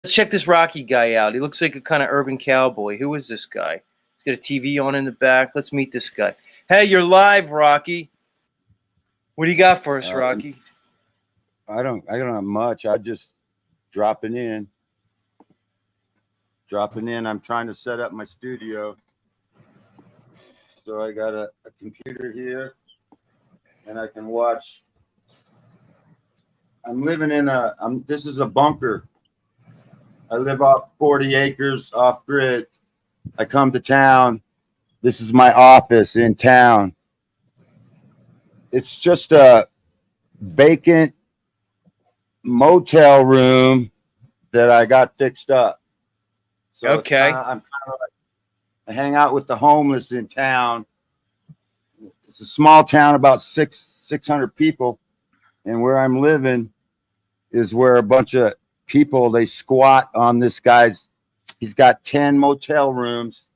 Let's check this Rocky guy out. He looks like a kind of urban cowboy. Who is this guy? He's got a TV on in the back. Let's meet this guy. Hey, you're live, Rocky. What do you got for us, Rocky? I don't have much. I just dropping in. I'm trying to set up my studio. So I got a computer here, and I can watch. I'm living in this is a bunker. I live off 40 acres off grid. I come to town. This is my office in town. It's just a vacant motel room that I got fixed up. So okay. I'm kind of like, I hang out with the homeless in town. It's a small town, about 600 people. And where I'm living is where a bunch of people, they squat on this guy's. He's got 10 motel rooms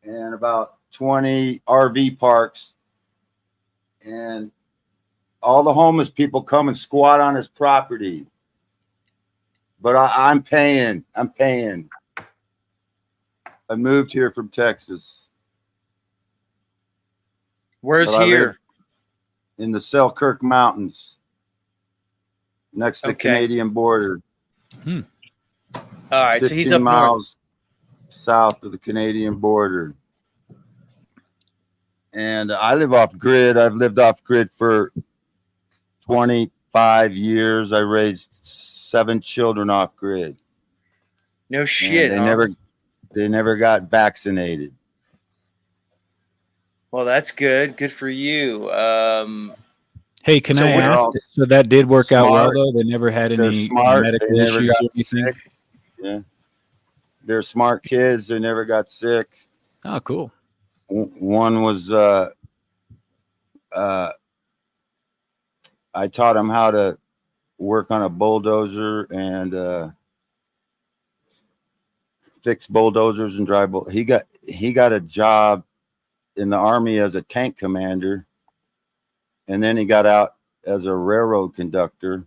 and about 20 RV parks. And all the homeless people come and squat on his property. But I'm paying. I moved here from Texas. Where's here? In the Selkirk Mountains, next to the Canadian border. All right, so he's up miles south of the Canadian border. And I live off grid. I've lived off grid for 25 years. I raised 7 children off grid. No shit. And they never got vaccinated. Well, that's good. Good for you. Hey, can I ask? So that did work out well, though. They never had any medical issues or anything. Sick. Yeah, they're smart kids. They never got sick. Oh, cool. One was I taught him how to work on a bulldozer and fix bulldozers and drive. He got a job in the Army as a tank commander, and then he got out as a railroad conductor,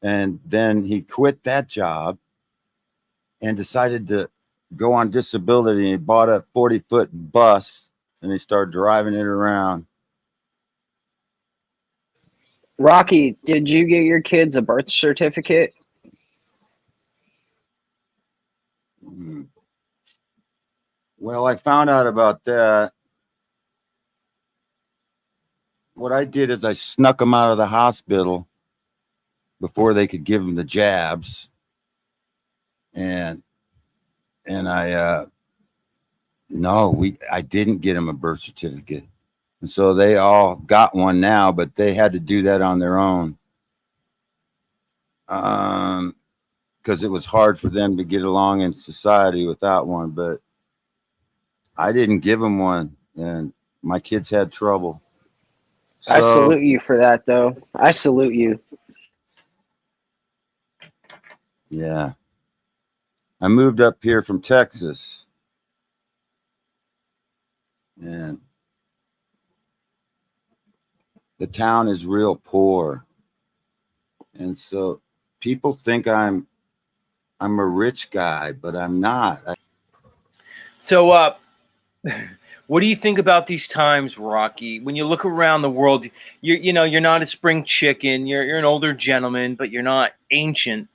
and then he quit that job and decided to go on disability. He bought a 40-foot bus and he started driving it around. Rocky, did you get your kids a birth certificate? Well, I found out about that. What I did is I snuck them out of the hospital before they could give them the jabs. And I didn't get them a birth certificate. And so they all got one now, but they had to do that on their own. Because it was hard for them to get along in society without one. But I didn't give them one, and my kids had trouble. So, I salute you for that, though. I salute you. Yeah. I moved up here from Texas. And the town is real poor. And so people think I'm a rich guy, but I'm not. So what do you think about these times, Rocky? When you look around the world, you're not a spring chicken. You're an older gentleman, but you're not ancient.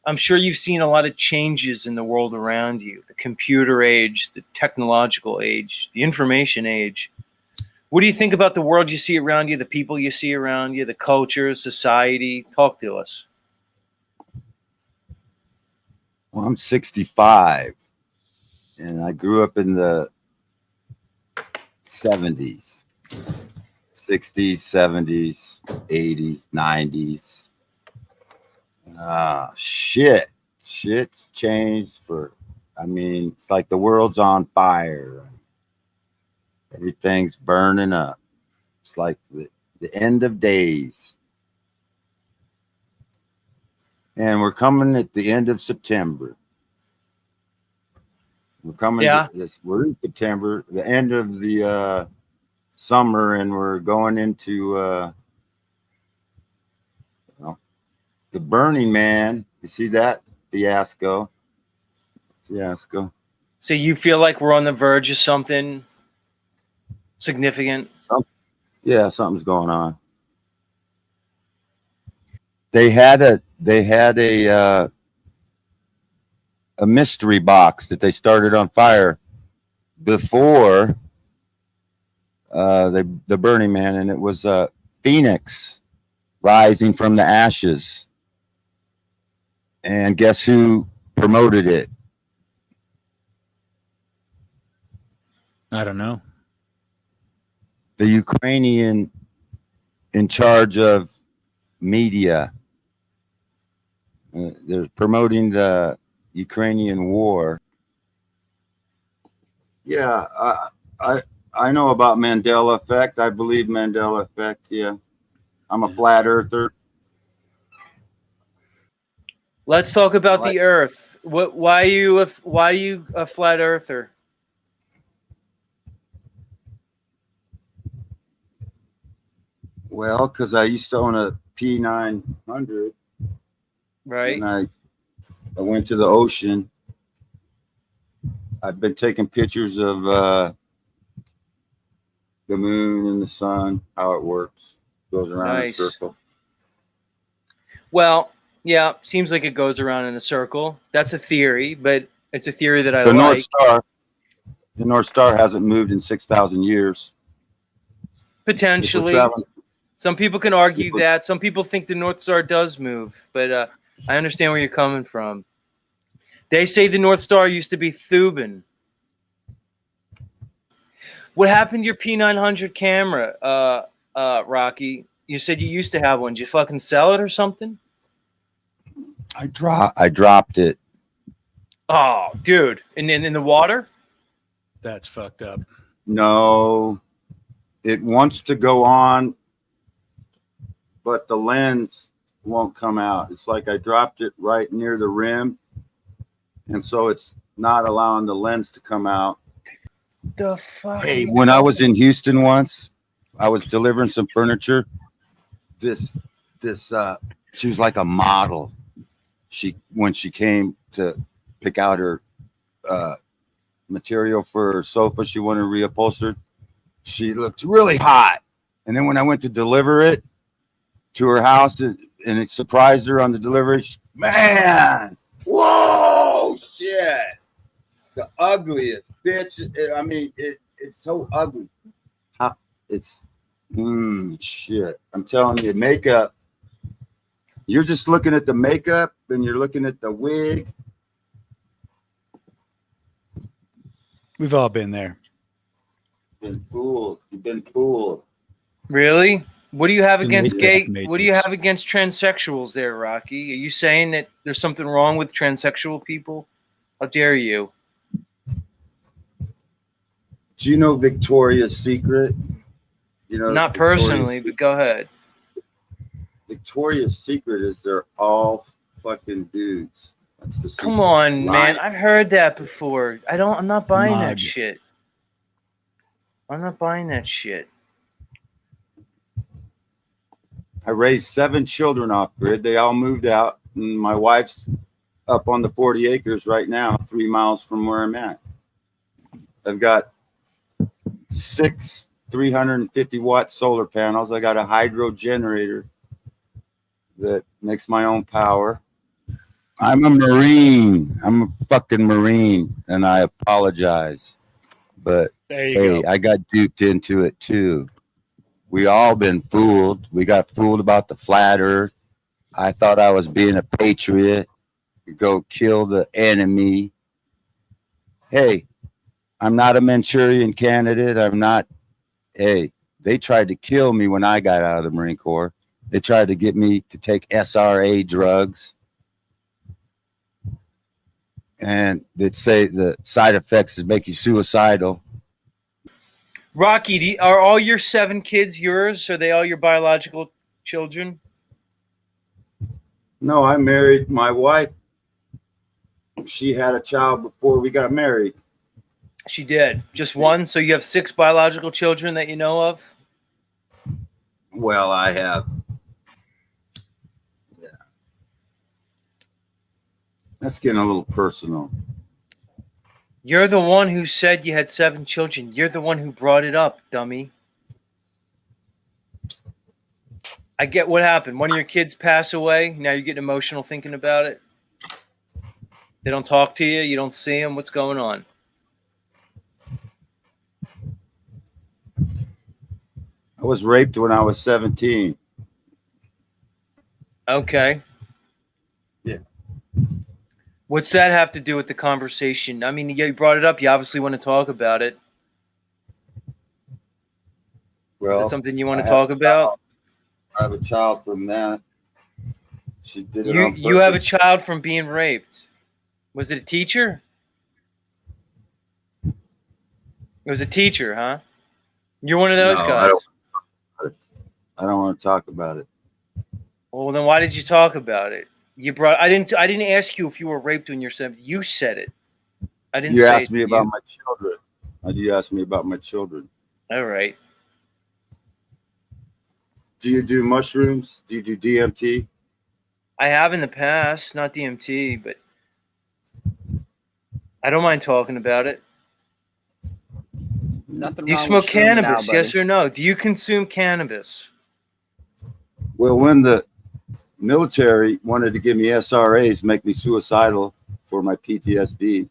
I'm sure you've seen a lot of changes in the world around you, the computer age, the technological age, the information age. What do you think about the world you see around you, the people you see around you, the culture, society? Talk to us. Well, I'm 65, and I grew up in the 70s, 60s, 70s, 80s, 90s. Shit's changed it's like the world's on fire. Everything's burning up. It's like the end of days. And we're coming at the end of September. We're coming we're in September, the end of the summer, and we're going into the Burning Man. You see that fiasco? So you feel like we're on the verge of something significant? Yeah, something's going on. They had a mystery box that they started on fire before the Burning Man, and it was Phoenix rising from the ashes. And guess who promoted it? I don't know. The Ukrainian in charge of media. They're promoting the Ukrainian war. Yeah, I know about Mandela effect. I believe Mandela effect. Yeah, I'm a flat earther. Let's talk about the Earth. Why are you a flat earther? Well, because I used to own a P900, Right. and I went to the ocean. I've been taking pictures of the moon and the sun, how it works, goes around in a circle. Well, yeah, seems like it goes around in a circle. That's a theory, but it's a theory that I like. The North Star hasn't moved in 6,000 years. Potentially. Some people can argue that. Some people think the North Star does move, but I understand where you're coming from. They say the North Star used to be Thuban. What happened to your P900 camera, Rocky? You said you used to have one. Did you fucking sell it or something? I dropped it. Oh, dude. In the water? That's fucked up. No. It wants to go on, but the lens won't come out. It's like I dropped it right near the rim, and so it's not allowing the lens to come out. The fuck? Hey, when I was in Houston once, I was delivering some furniture. This she was like a model. When she came to pick out her material for her sofa she wanted reupholstered, she looked really hot. And then when I went to deliver it to her house and it surprised her on the delivery, man, whoa, shit. The ugliest bitch. I mean, it's so ugly. It's shit. I'm telling you, makeup. You're just looking at the makeup and you're looking at the wig. We've all been there. Been fooled. You've been fooled. Really? What do you have against gay? Matrix. What do you have against transsexuals there, Rocky? Are you saying that there's something wrong with transsexual people? How dare you? Do you know Victoria's Secret? You know, not personally, but go ahead. Victoria's Secret is they're all fucking dudes. That's the secret. Come on, man. I've heard that before. I'm not buying that shit. I'm not buying that shit. I raised 7 children off grid. They all moved out. And my wife's up on the 40 acres right now, 3 miles from where I'm at. I've got 6 350-watt solar panels. I got a hydro generator that makes my own power. I'm a Marine. I'm a fucking Marine, and I apologize. But hey, I got duped into it too. We all been fooled. We got fooled about the flat earth. I thought I was being a patriot. Go kill the enemy. Hey, I'm not a Manchurian candidate. I'm not. Hey, they tried to kill me when I got out of the Marine Corps. They tried to get me to take SRA drugs. And they'd say the side effects is make you suicidal. Rocky, are all your 7 kids yours? Are they all your biological children? No, I married my wife. She had a child before we got married. She did. Just one? So you have 6 biological children that you know of? Well, I have. That's getting a little personal. You're the one who said you had 7 children. You're the one who brought it up, dummy. I get what happened. One of your kids pass away. Now you're getting emotional thinking about it. They don't talk to you. You don't see them. What's going on? I was raped when I was 17. Okay. Yeah. What's that have to do with the conversation? I mean, you brought it up. You obviously want to talk about it. Well, Is that something you want to talk about? I have a child from that. She did it on purpose. You have a child from being raped. Was it a teacher? It was a teacher, huh? You're one of those guys. I don't want to talk about it. Well, then why did you talk about it? I didn't ask you if you were raped when you're 17. You said it. I didn't. You asked me about my children. You asked me about my children. All right. Do you do mushrooms? Do you do DMT? I have in the past, not DMT, but I don't mind talking about it. Nothing Do you wrong smoke with shrooms cannabis? now, Yes buddy. or no? Do you consume cannabis? Well, when the military wanted to give me SRAs, make me suicidal for my PTSD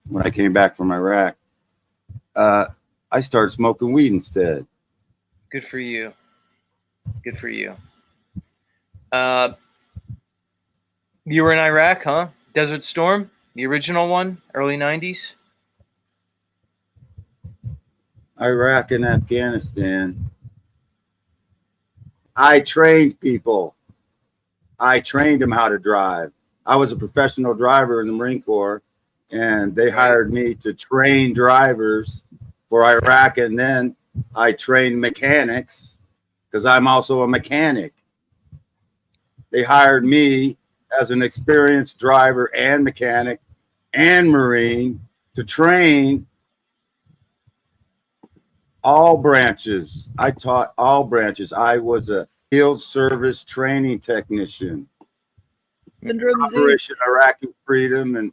when I came back from Iraq, I started smoking weed instead. Good for you. Good for you. You were in Iraq, huh? Desert Storm, the original one, early 90s? Iraq and Afghanistan. I trained people. I trained them how to drive. I was a professional driver in the Marine Corps, and they hired me to train drivers for Iraq. And then I trained mechanics because I'm also a mechanic. They hired me as an experienced driver and mechanic and Marine to train all branches. I taught all branches. I was a field service training technician. Operation Iraqi Freedom and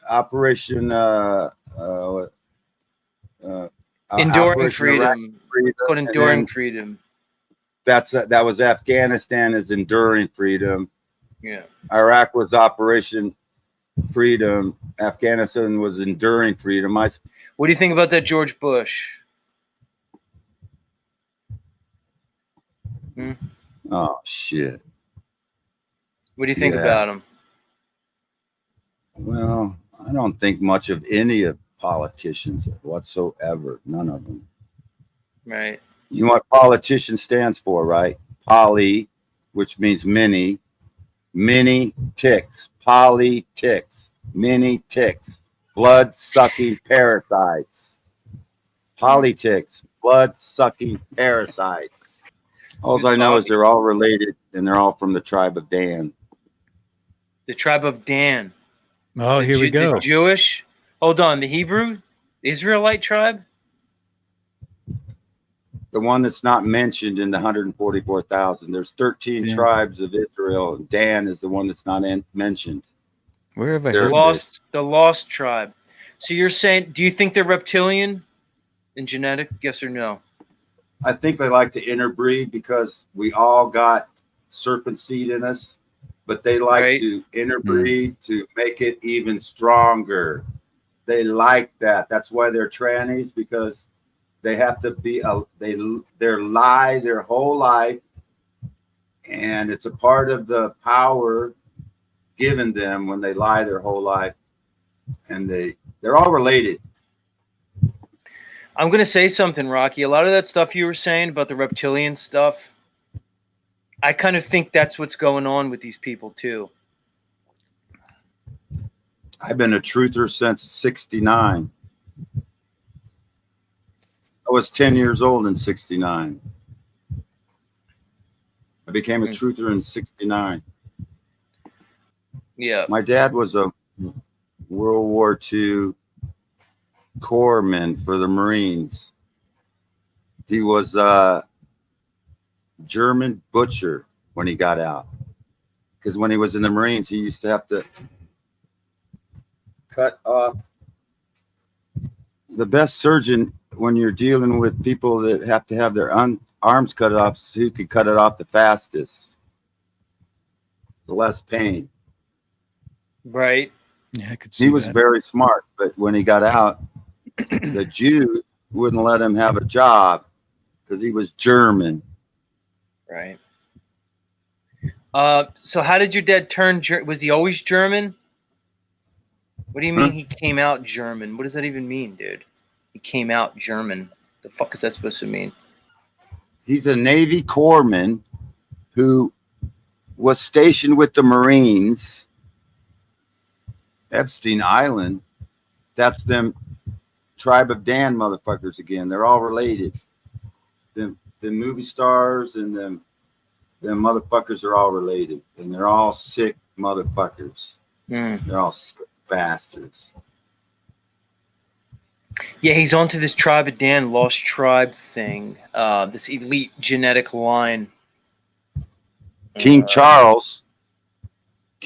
Operation Enduring Operation Freedom. It's called Enduring Freedom. That was Afghanistan is Enduring Freedom. Yeah. Iraq was Operation Freedom. Afghanistan was Enduring Freedom. What do you think about that George Bush? Oh, shit. What do you think about him? Well, I don't think much of any of politicians whatsoever. None of them. Right. You know what politician stands for, right? Poly, which means many. Many ticks. Politics. Many ticks. Blood-sucking parasites. Politics. Blood-sucking parasites. All I know is they're all related, and they're all from the tribe of Dan. The tribe of Dan. Oh, here we go. The Jewish. Hold on. The Hebrew? The Israelite tribe? The one that's not mentioned in the 144,000. There's 13 tribes of Israel. Dan is the one that's not mentioned. Where have I The heard this? The lost tribe. So you're saying, do you think they're reptilian in genetic? Yes or no? I think they like to interbreed because we all got serpent seed in us, but they like to interbreed to make it even stronger. They like that. That's why they're trannies, because they have to be they're lie their whole life, and it's a part of the power given them when they lie their whole life, and they're all related. I'm going to say something, Rocky. A lot of that stuff you were saying about the reptilian stuff, I kind of think that's what's going on with these people too. I've been a truther since 69. I was 10 years old in 69. I became a truther in 69. Yeah. My dad was a World War II corpsman for the Marines. He was a German butcher when he got out. because when he was in the Marines, he used to have to cut off. The best surgeon when you're dealing with people that have to have their arms cut off, so he could cut it off the fastest, the less pain. Right. Yeah, I could see He was that. very smart, but when he got out, the Jews wouldn't let him have a job because he was German. Right. So how did your dad turn? Was he always German? What do you mean he came out German? What does that even mean, dude? He came out German. The fuck is that supposed to mean? He's a Navy corpsman who was stationed with the Marines. Epstein Island. That's them Tribe of Dan motherfuckers again. They're all related. The movie stars and them motherfuckers are all related. And they're all sick motherfuckers. They're all sick bastards. Yeah, he's onto this Tribe of Dan Lost Tribe thing. This elite genetic line. King Charles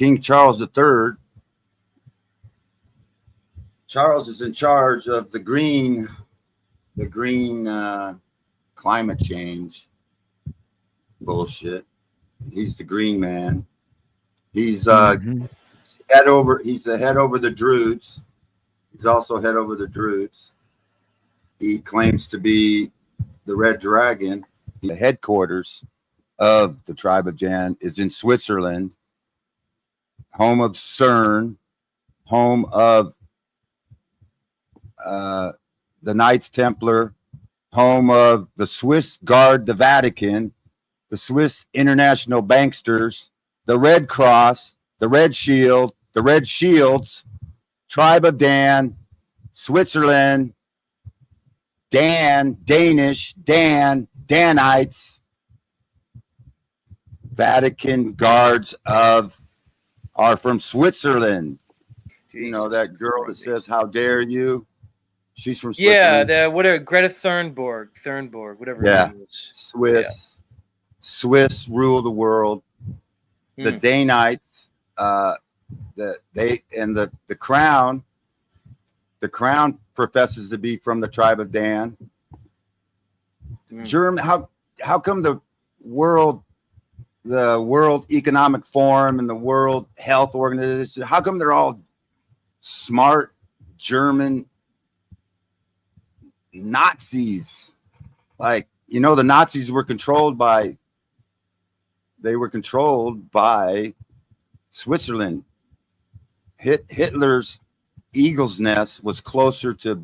III. Charles is in charge of the green climate change bullshit. He's the green man. He's head over. He's the head over the Druids. He's also head over the Druids. He claims to be the Red Dragon. The headquarters of the Tribe of Dan is in Switzerland, home of CERN, home of the Knights Templar, home of the Swiss Guard, the Vatican, the Swiss International Banksters, the Red Cross, the Red Shield, the Red Shields, Tribe of Dan, Switzerland, Dan, Danish, Dan, Danites, Vatican guards are from Switzerland. You know that girl that says, "How dare you?" She's from Switzerland. Yeah, whatever. Greta Thunberg, whatever. Yeah, her name is. Swiss rule the world. The Danites, the crown. The crown professes to be from the Tribe of Dan. German. How come the World Economic Forum and the World Health Organization, how come they're all smart German Nazis? Like, you know, the Nazis were controlled by Switzerland. Hitler's Eagle's Nest was closer to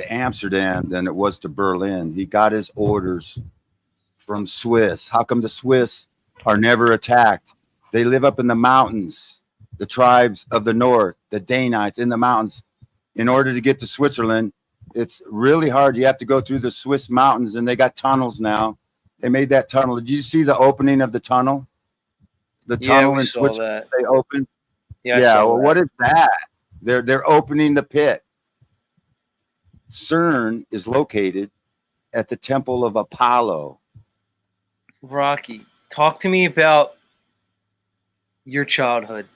Amsterdam than it was to Berlin. He got his orders from Swiss. How come the Swiss are never attacked? They live up in the mountains, the tribes of the north, the Danites in the mountains. In order to get to Switzerland, it's really hard. You have to go through the Swiss mountains, and they got tunnels now. They made that tunnel. Did you see the opening of the tunnel? The tunnel in Switzerland they opened. Yeah. Well, what is that? They're opening the pit. CERN is located at the Temple of Apollo. Rocky, talk to me about your childhood.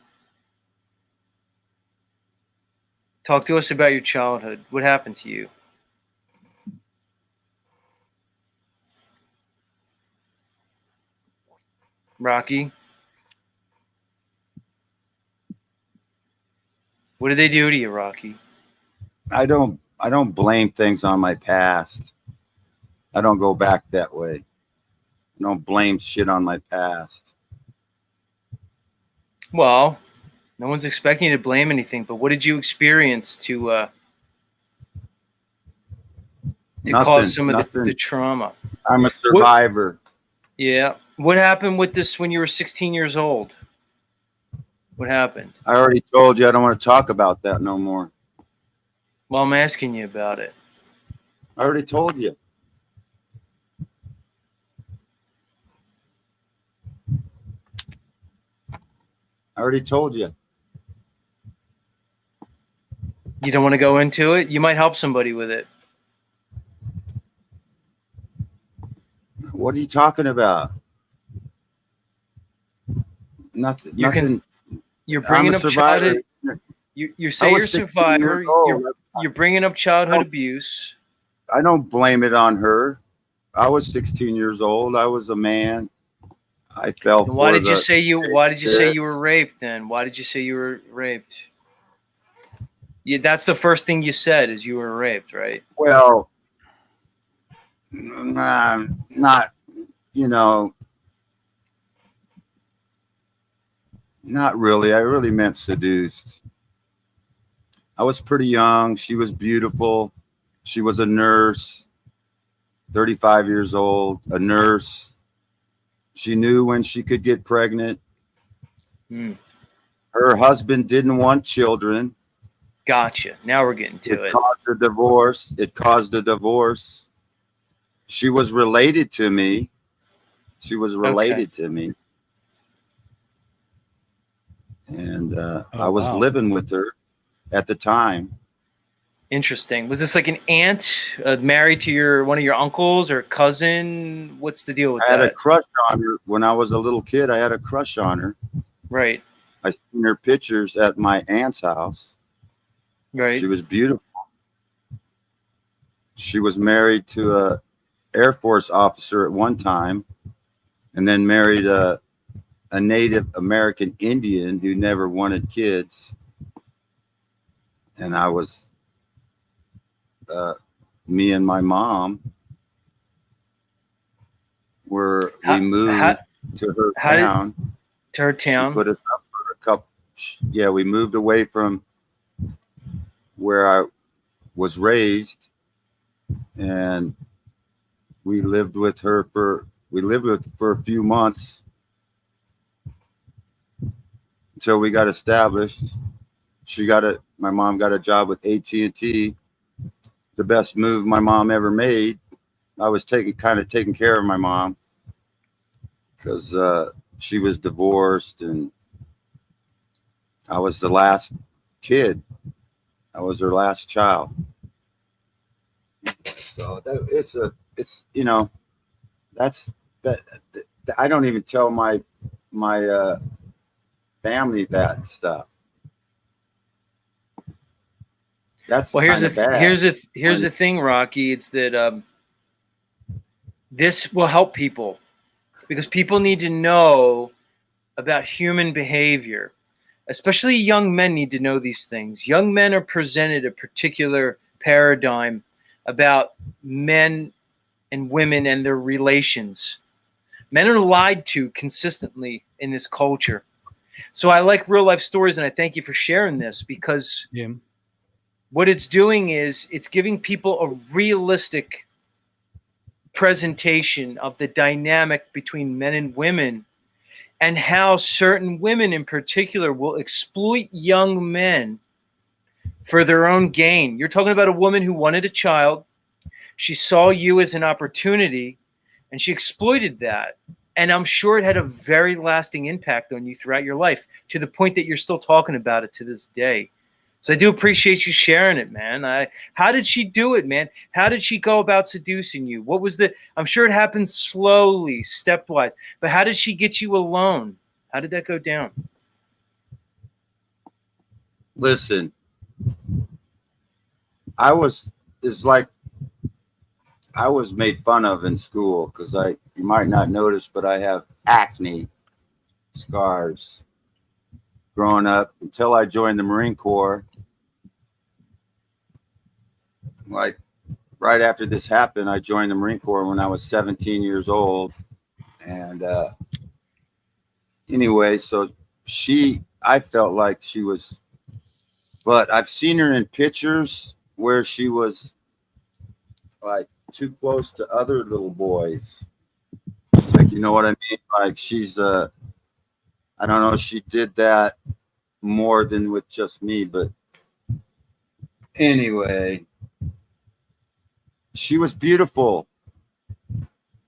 Talk to us about your childhood. What happened to you? Rocky? What did they do to you, Rocky? I don't blame things on my past. I don't go back that way. I don't blame shit on my past. Well, no one's expecting you to blame anything, but what did you experience to cause some of the trauma? I'm a survivor. Yeah. What happened with this when you were 16 years old? What happened? I already told you I don't want to talk about that no more. Well, I'm asking you about it. I already told you. I already told you. You don't want to go into it? You might help somebody with it. What are you talking about? nothing. You nothing. You're bringing I'm a up survivor. childhood. You say you're a 16 survivor. years old. You're bringing up childhood abuse. I don't blame it on her. I was 16 years old. I was a man. I fell And why for did you the- say you? Why did you say you were raped? Then why did you say you were raped? Yeah, that's the first thing you said is you were raped, right? Well, not, you know, not really. I really meant seduced. I was pretty young. She was beautiful. She was a nurse, 35 years old, a nurse. She knew when she could get pregnant. Her husband didn't want children. Gotcha. Now we're getting to it. It caused a divorce. It caused a divorce. She was related to me. She was related to me. And I was living with her at the time. Interesting. Was this like an aunt married to one of your uncles or cousin? What's the deal with that? I had a crush on her when I was a little kid. I had a crush on her. Right. I seen her pictures at my aunt's house. Right. She was beautiful. She was married to a Air Force officer at one time, and then married a Native American Indian who never wanted kids. And I was, me and my mom we moved to her town. To her town. She put us up for a couple. Yeah, we moved away from where I was raised, and we lived with her for a few months until we got established. My mom got a job with AT&T. The best move my mom ever made. I was taking care of my mom because she was divorced, and I was the last kid. I was her last child. So it's you know, that's that. I don't even tell my family that stuff. That's well. Here's bad. the thing, Rocky. It's that this will help people because people need to know about human behavior. Especially young men need to know these things. Young men are presented a particular paradigm about men and women and their relations. Men are lied to consistently in this culture. So I like real life stories, and I thank you for sharing this because what it's doing is it's giving people a realistic presentation of the dynamic between men and women, and how certain women in particular will exploit young men for their own gain. You're talking about a woman who wanted a child. She saw you as an opportunity, and she exploited that. And I'm sure it had a very lasting impact on you throughout your life, to the point that you're still talking about it to this day. So I do appreciate you sharing it, man. How did she do it, man? How did she go about seducing you? I'm sure it happened slowly, stepwise, but how did she get you alone? How did that go down? Listen, I was made fun of in school because you might not notice, but I have acne scars growing up until I joined the Marine Corps. Like right after this happened, I joined the Marine Corps when I was 17 years old. And anyway, so I felt like she was, but I've seen her in pictures where she was like too close to other little boys. Like, you know what I mean? Like she's, I don't know, she did that more than with just me, but anyway, she was beautiful.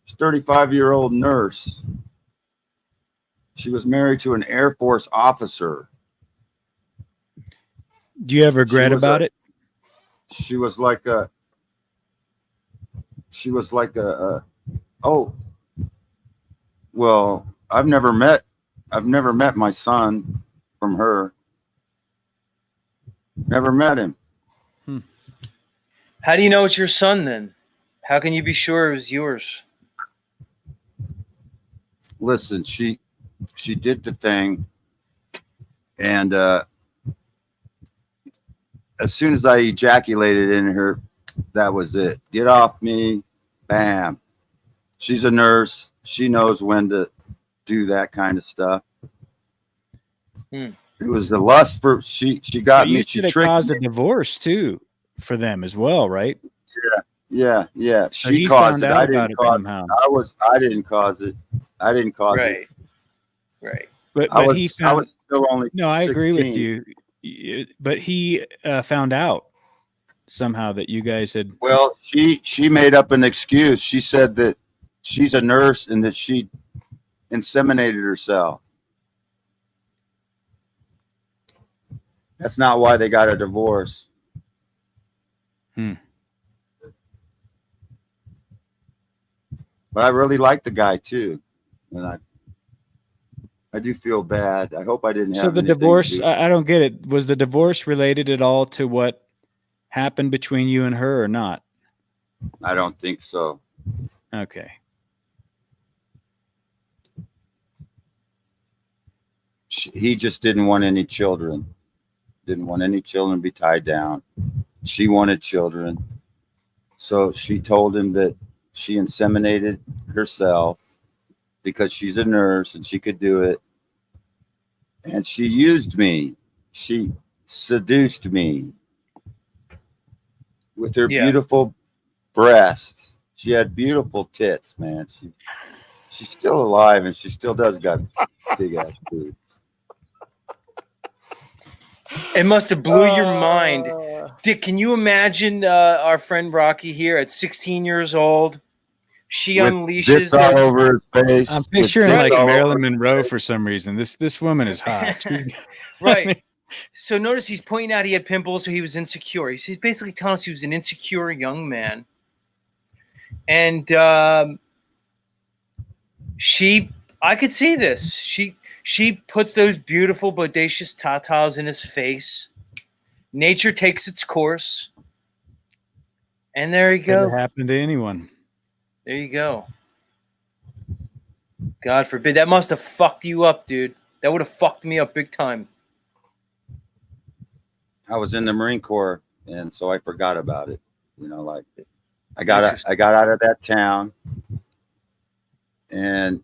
She's a 35-year-old nurse. She was married to an Air Force officer. Do you have regret about it? She was like a oh, well, I've never met I've never met my son from her. Never met him. How do you know it's your son then? How can you be sure it was yours? Listen, she did the thing, and as soon as I ejaculated in her, that was it. Get off me, bam. She's a nurse. She knows when to do that kind of stuff. It was the lust for she got me. She tricked caused me. a divorce too for them as well, right? Yeah. So she he caused found it. out I about didn't it cause somehow. I didn't cause it. I didn't cause it. Right. But I he found. was still only. No, I agree with 16. you. But he found out somehow that you guys had. Well, she made up an excuse. She said that she's a nurse and that she inseminated herself. That's not why they got a divorce. But I really like the guy too, and I do feel bad. I hope I didn't have. So the divorce, I don't get it. Was the divorce related at all to what happened between you and her, or not? I don't think so. Okay. He just didn't want any children. Didn't want any children to be tied down. She wanted children. So she told him that she inseminated herself because she's a nurse and she could do it. And she used me. She seduced me with her beautiful breasts. She had beautiful tits, man. She's still alive and she still does got big ass boobs. It must have blew your mind. Dick, can you imagine our friend Rocky here at 16 years old? She with unleashes zips all over his face. I'm picturing like Marilyn Monroe for some reason. This woman is hot. Right. So notice he's pointing out he had pimples, so he was insecure. He's basically telling us he was an insecure young man. And I could see this. She puts those beautiful, bodacious tatas in his face. Nature takes its course. And there you go. Never happened to anyone. There you go. God forbid. That must have fucked you up, dude. That would have fucked me up big time. I was in the Marine Corps, and so I forgot about it. You know, like I got out of that town, and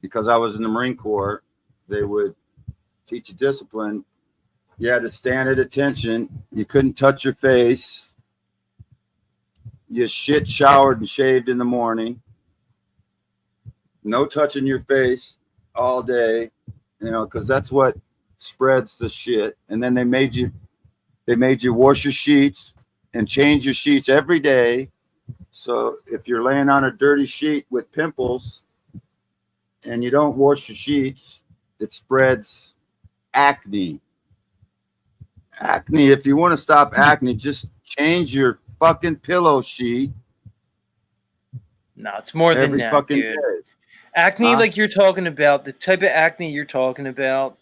because I was in the Marine Corps, they would teach you discipline. You had to stand at attention. You couldn't touch your face. You shit, showered, and shaved in the morning. No touching your face all day, you know, because that's what spreads the shit. And then they made you wash your sheets and change your sheets every day. So if you're laying on a dirty sheet with pimples and you don't wash your sheets, it spreads acne. Acne. If you want to stop acne, just change your fucking pillow sheet. No, it's more than every that, fucking dude. day. Acne, like you're talking about, the type of acne you're talking about,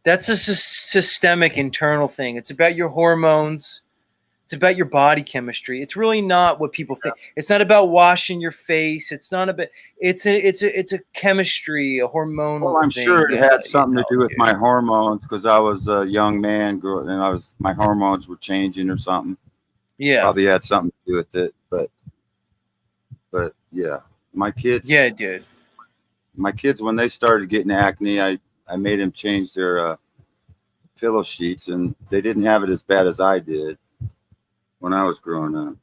that's a systemic internal thing. It's about your hormones. It's about your body chemistry. It's really not what people think. It's not about washing your face. It's not about. It's a chemistry, a hormonal. Well, I'm thing, sure it had something to do with dude. my hormones because I was a young man, and my hormones were changing or something. Yeah, probably had something to do with it. But yeah, my kids. Yeah, dude. My kids, when they started getting acne, I made them change their pillow sheets, and they didn't have it as bad as I did when I was growing up.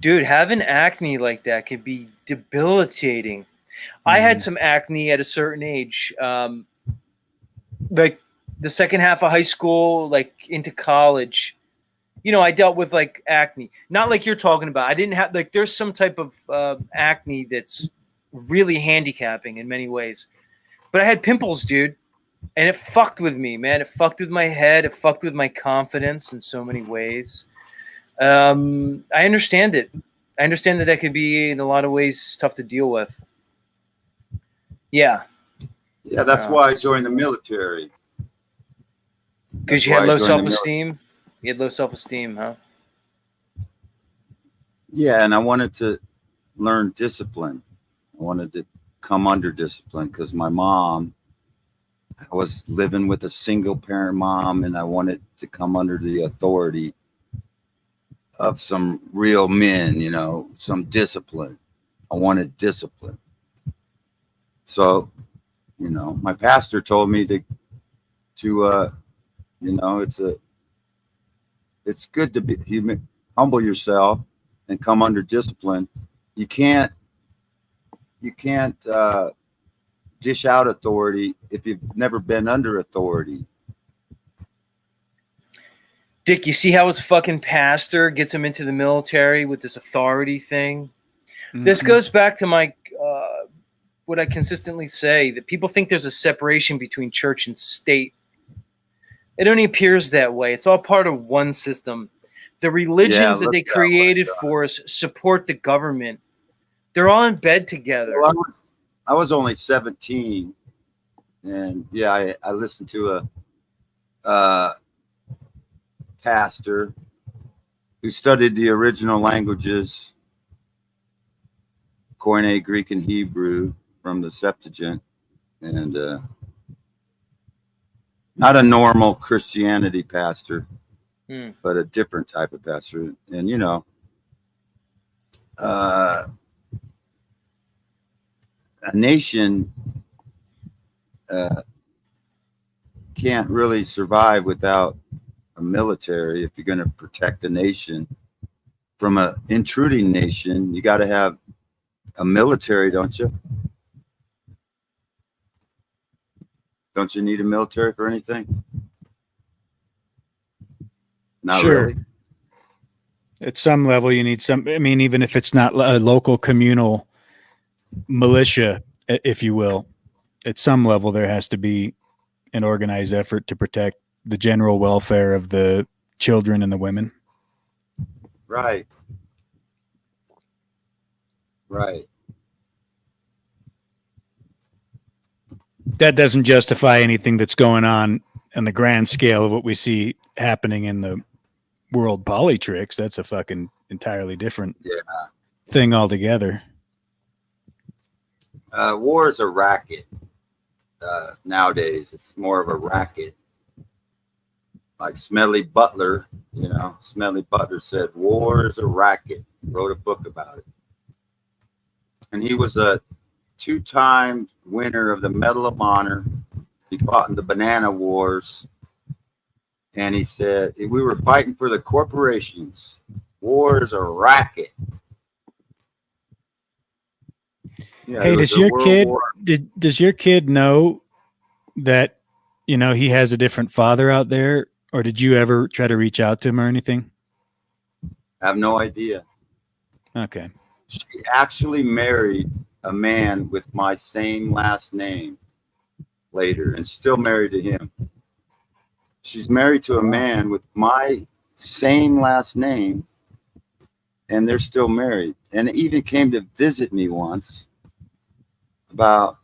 Dude, having acne like that could be debilitating. I had some acne at a certain age, like the second half of high school, like into college. You know, I dealt with like acne, not like you're talking about. I didn't have like there's some type of acne that's really handicapping in many ways, but I had pimples, dude, and it fucked with me, man. It fucked with my head. It fucked with my confidence in so many ways. I understand it. I understand that could be in a lot of ways tough to deal with. Yeah. Yeah, that's why I joined the military. Because you had low self-esteem? You had low self-esteem, huh? Yeah, and I wanted to learn discipline. I wanted to come under discipline because my mom, I was living with a single parent mom, and I wanted to come under the authority of some real men, you know, some discipline. I wanted discipline. So, you know, my pastor told me to you know, it's good to be human, humble yourself and come under discipline. You can't dish out authority if you've never been under authority. Dick, you see how his fucking pastor gets him into the military with this authority thing? Mm-hmm. This goes back to my what I consistently say, that people think there's a separation between church and state. It only appears that way. It's all part of one system. The religions that they created for us support the government. They're all in bed together. Well, I was only 17, and yeah, I listened to a pastor who studied the original languages, Koine, Greek, and Hebrew from the Septuagint, and not a normal Christianity pastor, but a different type of pastor. And, you know, a nation can't really survive without a military. If you're going to protect the nation from an intruding nation, you got to have a military, don't you? Don't you need a military for anything? Not sure. Really. At some level, you need some. I mean, even if it's not a local communal militia, if you will, at some level there has to be an organized effort to protect the general welfare of the children and the women. Right. Right. That doesn't justify anything that's going on the grand scale of what we see happening in the world politricks. That's a fucking entirely different thing altogether. War is a racket. Nowadays, it's more of a racket. Like Smedley Butler, you know, Smedley Butler said, war is a racket, wrote a book about it. And he was a 2-time winner of the Medal of Honor. He fought in the Banana Wars. And he said, we were fighting for the corporations. War is a racket. Yeah, hey, does your kid know that, you know, he has a different father out there? Or did you ever try to reach out to him or anything? I have no idea. Okay. She actually married a man with my same last name later and still married to him. She's married to a man with my same last name and they're still married. And it even came to visit me once about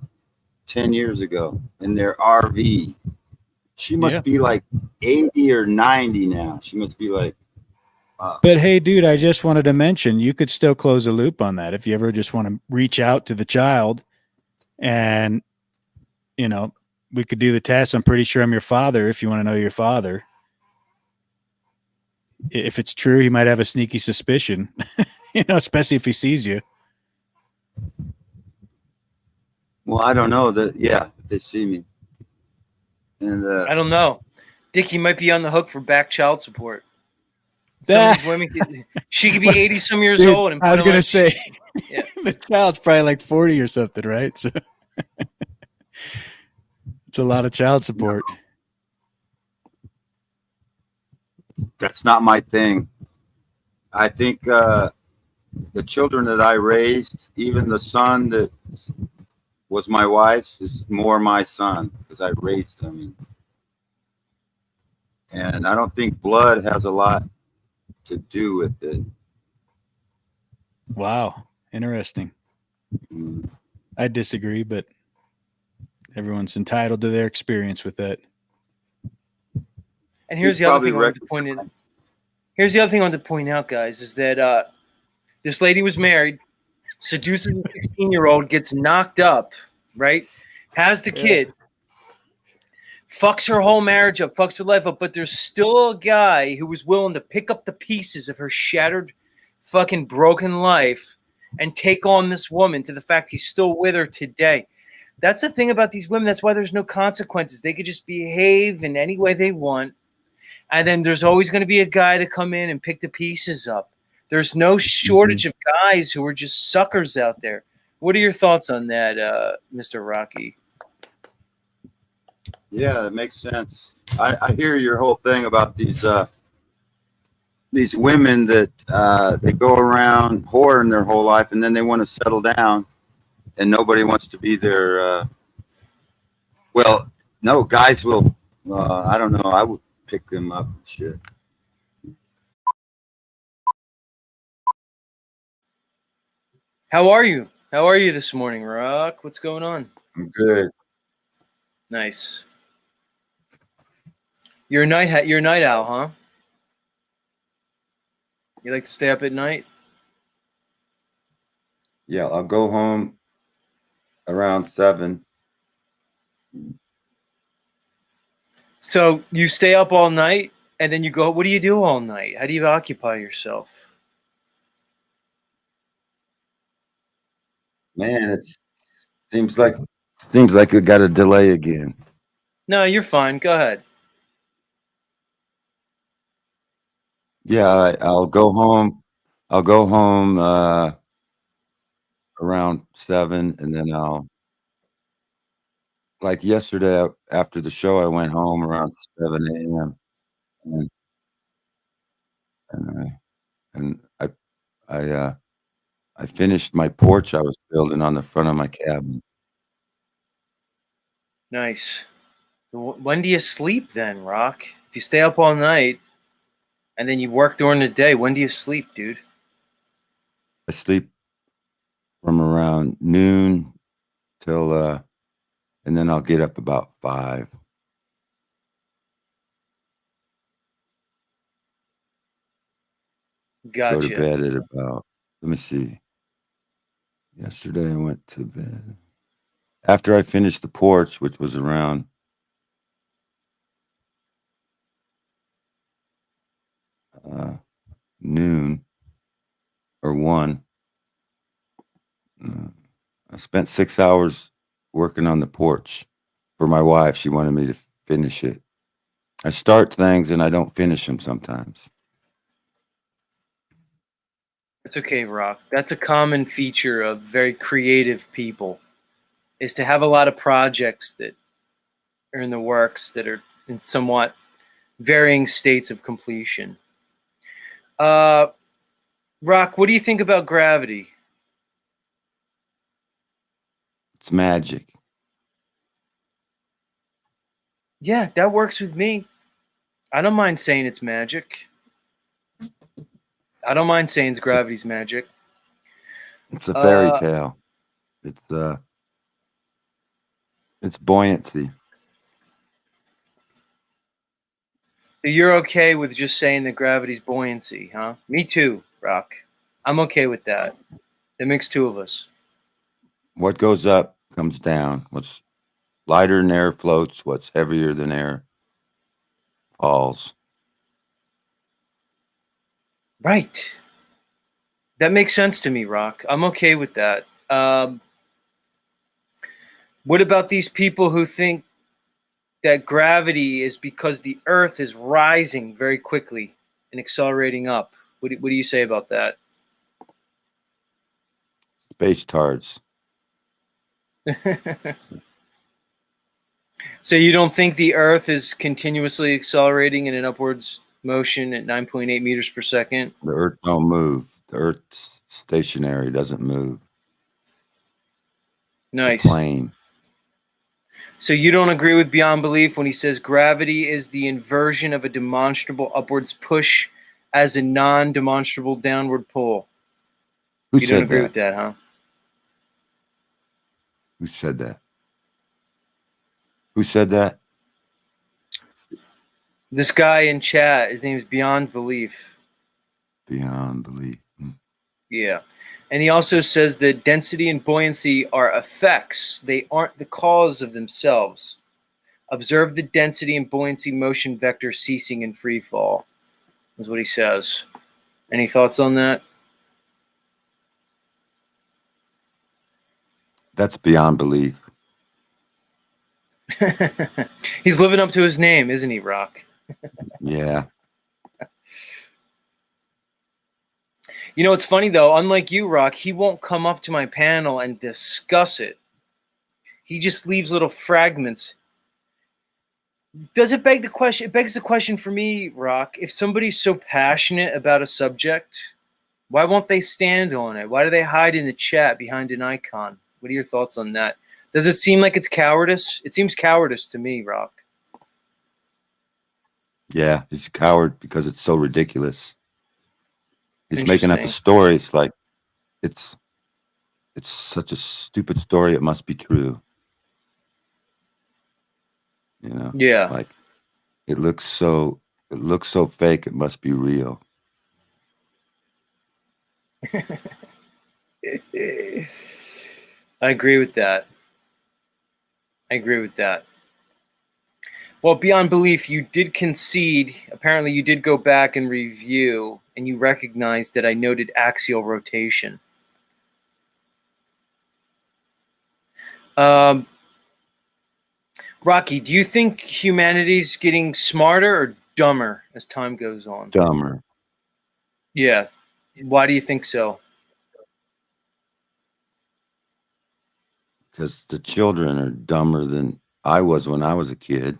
10 years ago in their RV. She must be like 80 or 90 now. She must be like. But hey, dude, I just wanted to mention you could still close a loop on that if you ever just want to reach out to the child, and you know we could do the test. I'm pretty sure I'm your father. If you want to know your father, if it's true, he might have a sneaky suspicion, you know, especially if he sees you. Well, I don't know that. Yeah, if they see me. And I don't know. Dickie might be on the hook for back child support. Some of these women, she could be 80 some years old. And I was going to say, the child's probably like 40 or something, right? So it's a lot of child support. That's not my thing. I think the children that I raised, even the son that was my wife's, is more my son because I raised him. And I don't think blood has a lot to do with it. Wow. Interesting. I disagree, but Everyone's entitled to their experience with that. And here's He's the other probably thing I wanted to point in. Here's the other thing I wanted to point out, guys, is that this lady was married, seduces a 16-year-old, gets knocked up, right? Has the kid, fucks her whole marriage up, fucks her life up, but there's still a guy who was willing to pick up the pieces of her shattered, fucking broken life and take on this woman to the fact he's still with her today. That's the thing about these women. That's why there's no consequences. They could just behave in any way they want. And then there's always going to be a guy to come in and pick the pieces up. There's no shortage of guys who are just suckers out there. What are your thoughts on that, Mr. Rocky? Yeah, that makes sense. I hear your whole thing about these women that they go around whoring their whole life and then they want to settle down and nobody wants to be their well, no, guys will I don't know, I would pick them up and shit. How are you? How are you this morning, Rock? What's going on? I'm good. Nice. You're a night owl, huh? You like to stay up at night? Yeah, I'll go home around 7. So you stay up all night and then you go, what do you do all night? How do you occupy yourself? Man, it seems like it got a delay again. No, you're fine. Go ahead. Yeah, I'll go home. I'll go home around 7, and then like yesterday after the show, I went home around 7 a.m. and and I finished my porch I was building on the front of my cabin. Nice. When do you sleep then, Rock? If you stay up all night and then you work during the day, when do you sleep, dude? I sleep from around noon till and then I'll get up about 5. Go to Gotcha. bed at about, let me see. Yesterday I went to bed after I finished the porch, which was around noon or 1. I spent 6 hours working on the porch for my wife. She wanted me to finish it. I start things and I don't finish them sometimes. That's okay, Rock. That's a common feature of very creative people, is to have a lot of projects that are in the works that are in somewhat varying states of completion. Rock, what do you think about gravity? It's magic. Yeah, that works with me. I don't mind saying it's magic. I don't mind saying gravity's magic. It's a fairy tale. It's buoyancy. You're okay with just saying that gravity's buoyancy, huh? Me too, Rock. I'm okay with that. That makes two of us. What goes up comes down. What's lighter than air floats. What's heavier than air falls. Right. That makes sense to me, Rock. I'm okay with that. What about these people who think that gravity is because the Earth is rising very quickly and accelerating up? What do you say about that? Space tards. So you don't think the Earth is continuously accelerating in an upwards motion at 9.8 meters per second? The Earth don't move. The Earth's stationary, doesn't move. Nice. Plane. So you don't agree with Beyond Belief when he says gravity is the inversion of a demonstrable upwards push as a non-demonstrable downward pull? Who You said don't agree that? with that, huh? Who said that? Who said that? This guy in chat, his name is Beyond Belief. Beyond belief. Yeah. And he also says that density and buoyancy are effects. They aren't the cause of themselves. Observe the density and buoyancy motion vector ceasing in free fall, is what he says. Any thoughts on that? That's beyond belief. He's living up to his name, isn't he, Rock? Yeah. You know, it's funny, though. Unlike you, Rock, he won't come up to my panel and discuss it. He just leaves little fragments. Does it beg the question? It begs the question for me, Rock. If somebody's so passionate about a subject, why won't they stand on it? Why do they hide in the chat behind an icon? What are your thoughts on that? Does it seem like it's cowardice? It seems cowardice to me, Rock. Yeah. He's a coward because it's so ridiculous. He's making up a Interesting. story. It's like, it's such a stupid story. It must be true. You know? Yeah. Like, it looks so fake. It must be real. I agree with that. Well, beyond belief, you did concede. Apparently, you did go back and review, and you recognized that I noted axial rotation. Rocky, do you think humanity's getting smarter or dumber as time goes on? Dumber. Yeah. Why do you think so? Because the children are dumber than I was when I was a kid.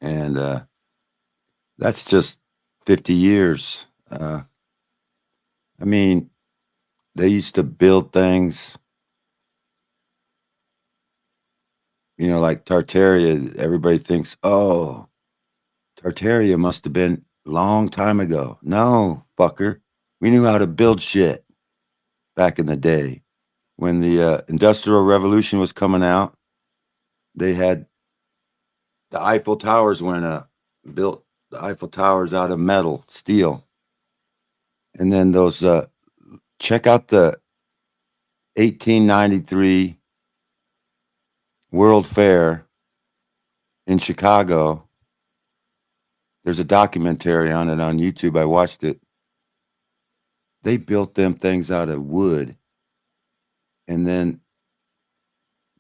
And that's just 50 years. I mean, they used to build things, you know, like Tartaria. Everybody thinks, oh, Tartaria must have been a long time ago. No, fucker. We knew how to build shit back in the day. When the Industrial Revolution was coming out, they had the Eiffel Towers went up, built the Eiffel Towers out of metal, steel. And then those, check out the 1893 World Fair in Chicago. There's a documentary on it on YouTube. I watched it. They built them things out of wood and then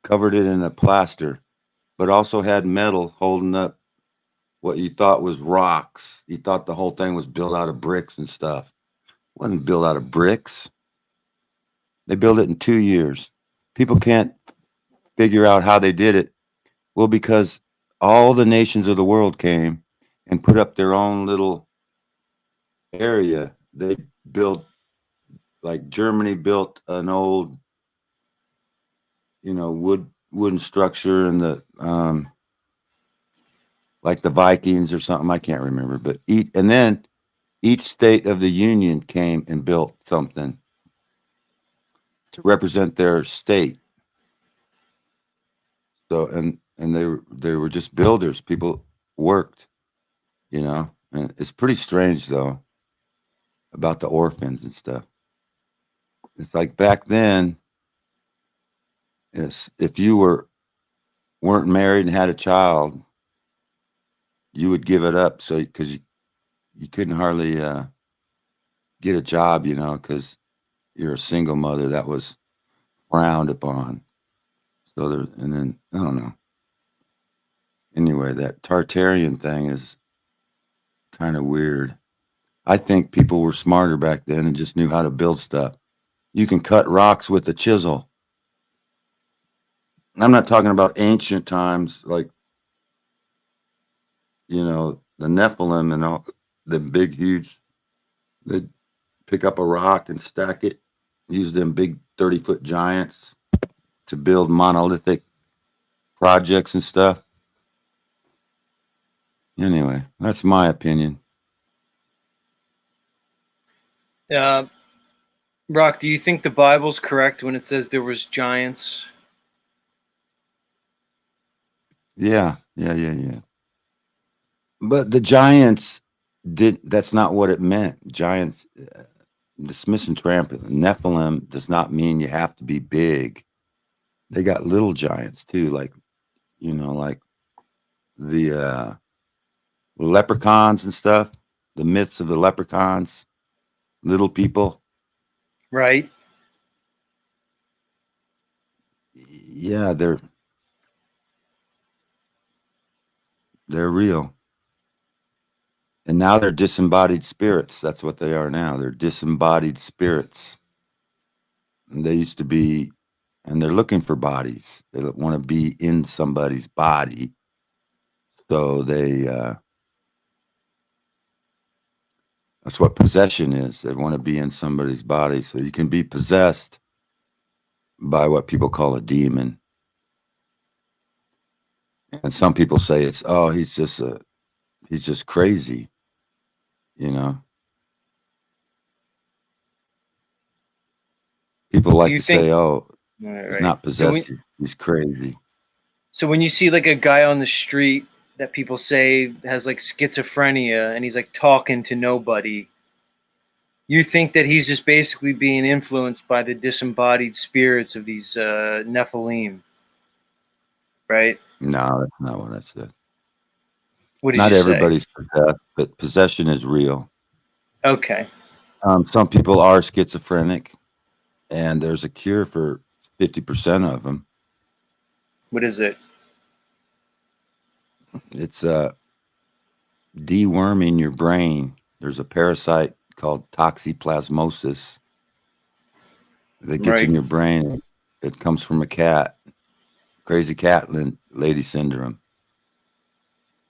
covered it in a plaster, but also had metal holding up what you thought was rocks. You thought the whole thing was built out of bricks and stuff. It wasn't built out of bricks. They built it in 2 years. People can't figure out how they did it. Well, because all the nations of the world came and put up their own little area. They built, like Germany built an old, you know, wooden structure, and the like the Vikings or something. I can't remember, but then each state of the Union came and built something to represent their state. So and they were just builders. People worked, you know, and it's pretty strange though about the orphans and stuff. It's like back then, if you weren't married and had a child, you would give it up. So because you couldn't hardly get a job, you know, because you're a single mother. That was frowned upon. So there, and then I don't know. Anyway, that Tartarian thing is kind of weird. I think people were smarter back then and just knew how to build stuff. You can cut rocks with a chisel. I'm not talking about ancient times, like, you know, the Nephilim and all the big, huge, they'd pick up a rock and stack it, use them big 30-foot giants to build monolithic projects and stuff. Anyway, that's my opinion. Rock, do you think the Bible's correct when it says there was giants? Yeah, yeah. But the giants that's not what it meant. Giants, dismissing trample. Nephilim does not mean you have to be big. They got little giants too, like, like the leprechauns and stuff, the myths of the leprechauns, little people. Right. Yeah, they're real. And now they're disembodied spirits. That's what they are now. They're disembodied spirits. And they used to be, and they're looking for bodies. They don't want to be in somebody's body. So that's what possession is. They want to be in somebody's body. So you can be possessed by what people call a demon. And some people say he's just crazy, you know. People So like you to think, say, "Oh, he's right. not possessed. He's crazy." So when you see like a guy on the street that people say has like schizophrenia and he's like talking to nobody, you think that he's just basically being influenced by the disembodied spirits of these Nephilim, right? No, that's not what I said. What did Not you say? everybody's possessed, but possession is real. Okay. Some people are schizophrenic, and there's a cure for 50% of them. What is it? It's deworming your brain. There's a parasite called toxoplasmosis that gets Right. in your brain. It comes from a cat, crazy cat lady syndrome.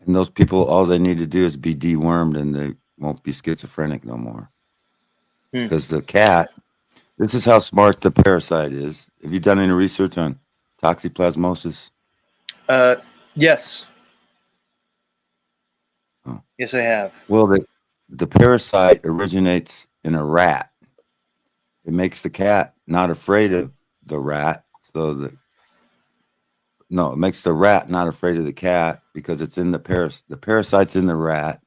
And those people, all they need to do is be dewormed, and they won't be schizophrenic no more. Hmm. Because the cat, this is how smart the parasite is. Have you done any research on toxoplasmosis? Yes. Oh. Yes, I have. Well, the parasite originates in a rat. It makes the cat not afraid of the rat. It makes the rat not afraid of the cat because it's in the parasite's in the rat.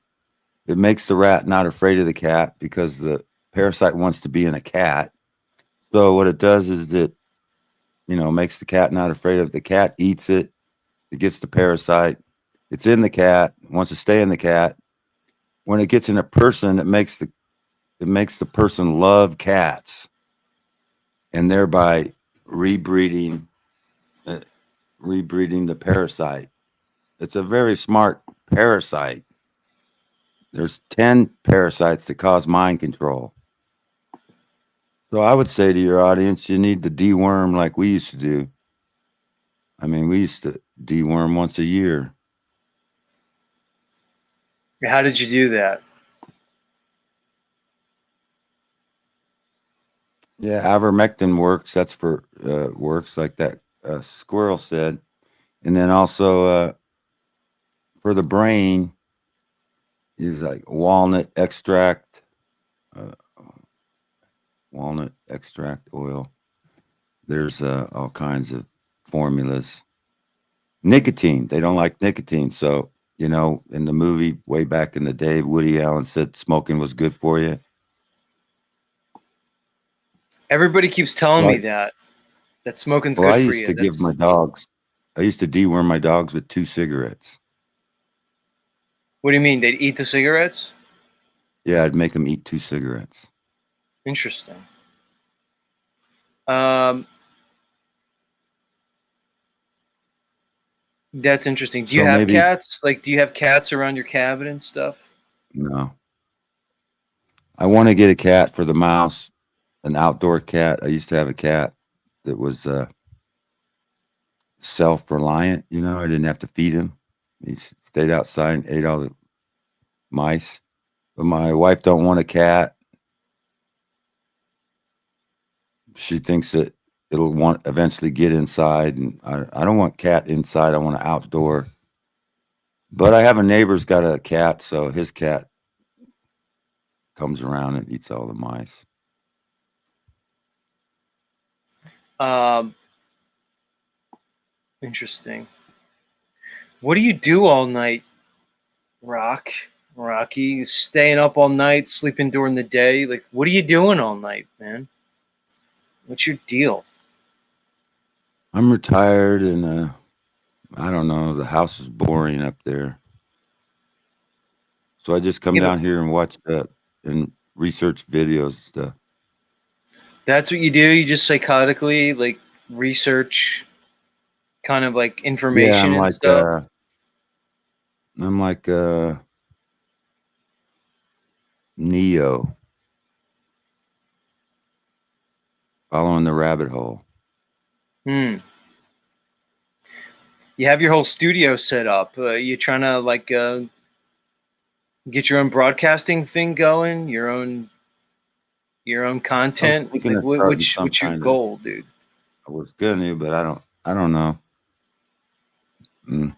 It makes the rat not afraid of the cat because the parasite wants to be in a cat. So what it does is it, makes the cat not afraid of the cat, eats it, it gets the parasite. It's in the cat, wants to stay in the cat. When it gets in a person, it makes the person love cats, and thereby rebreeding rebreeding the parasite. It's a very smart parasite. There's 10 parasites that cause mind control. So I would say to your audience, you need to deworm like we used to do. I mean, we used to deworm once a year. How did you do that? Yeah, ivermectin works. That's for works like that squirrel said. And then also for the brain is like uh, walnut extract oil. There's all kinds of formulas. Nicotine. They don't like nicotine. So, in the movie way back in the day, Woody Allen said smoking was good for you. Everybody keeps telling me Well, that smoking's well, good I for used you. to give my dogs, I used to deworm my dogs with 2 cigarettes. What do you mean? They'd eat the cigarettes? Yeah, I'd make them eat 2 cigarettes. Interesting. Um, that's interesting. Do you So have maybe, cats? Like, do you have cats around your cabin and stuff? no. I want to get a cat for the mouse, an outdoor cat. I used to have a cat that was self-reliant. I didn't have to feed him. He stayed outside and ate all the mice. But my wife don't want a cat. She thinks that it'll want eventually get inside, and I don't want cat inside. I want an outdoor. But I have a neighbor's got a cat, so his cat comes around and eats all the mice. Um, interesting. What do you do all night, Rocky? You staying up all night, sleeping during the day? Like, what are you doing all night, man? What's your deal? I'm retired, and I don't know. The house is boring up there, so I just come You know, down here and watch and research videos and stuff. that's what you do. You just psychotically like research kind of like Yeah, information and stuff. I'm like Neo, following the rabbit hole. Hmm. You have your whole studio set up. You trying to like get your own broadcasting thing going, your own I'm content. thinking Like, of starting some what's your kind of. goal, dude? I was gonna, but I don't know. Mm,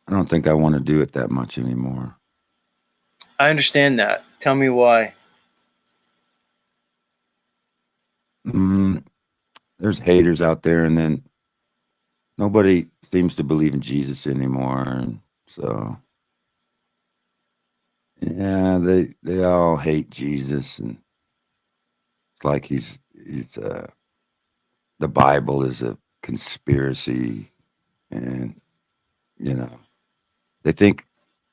I don't think I want to do it that much anymore. I understand that. Tell me why. Mm, there's haters out there, and then nobody seems to believe in Jesus anymore, and so yeah, they all hate Jesus, and it's like he's the Bible is a conspiracy, and you know they think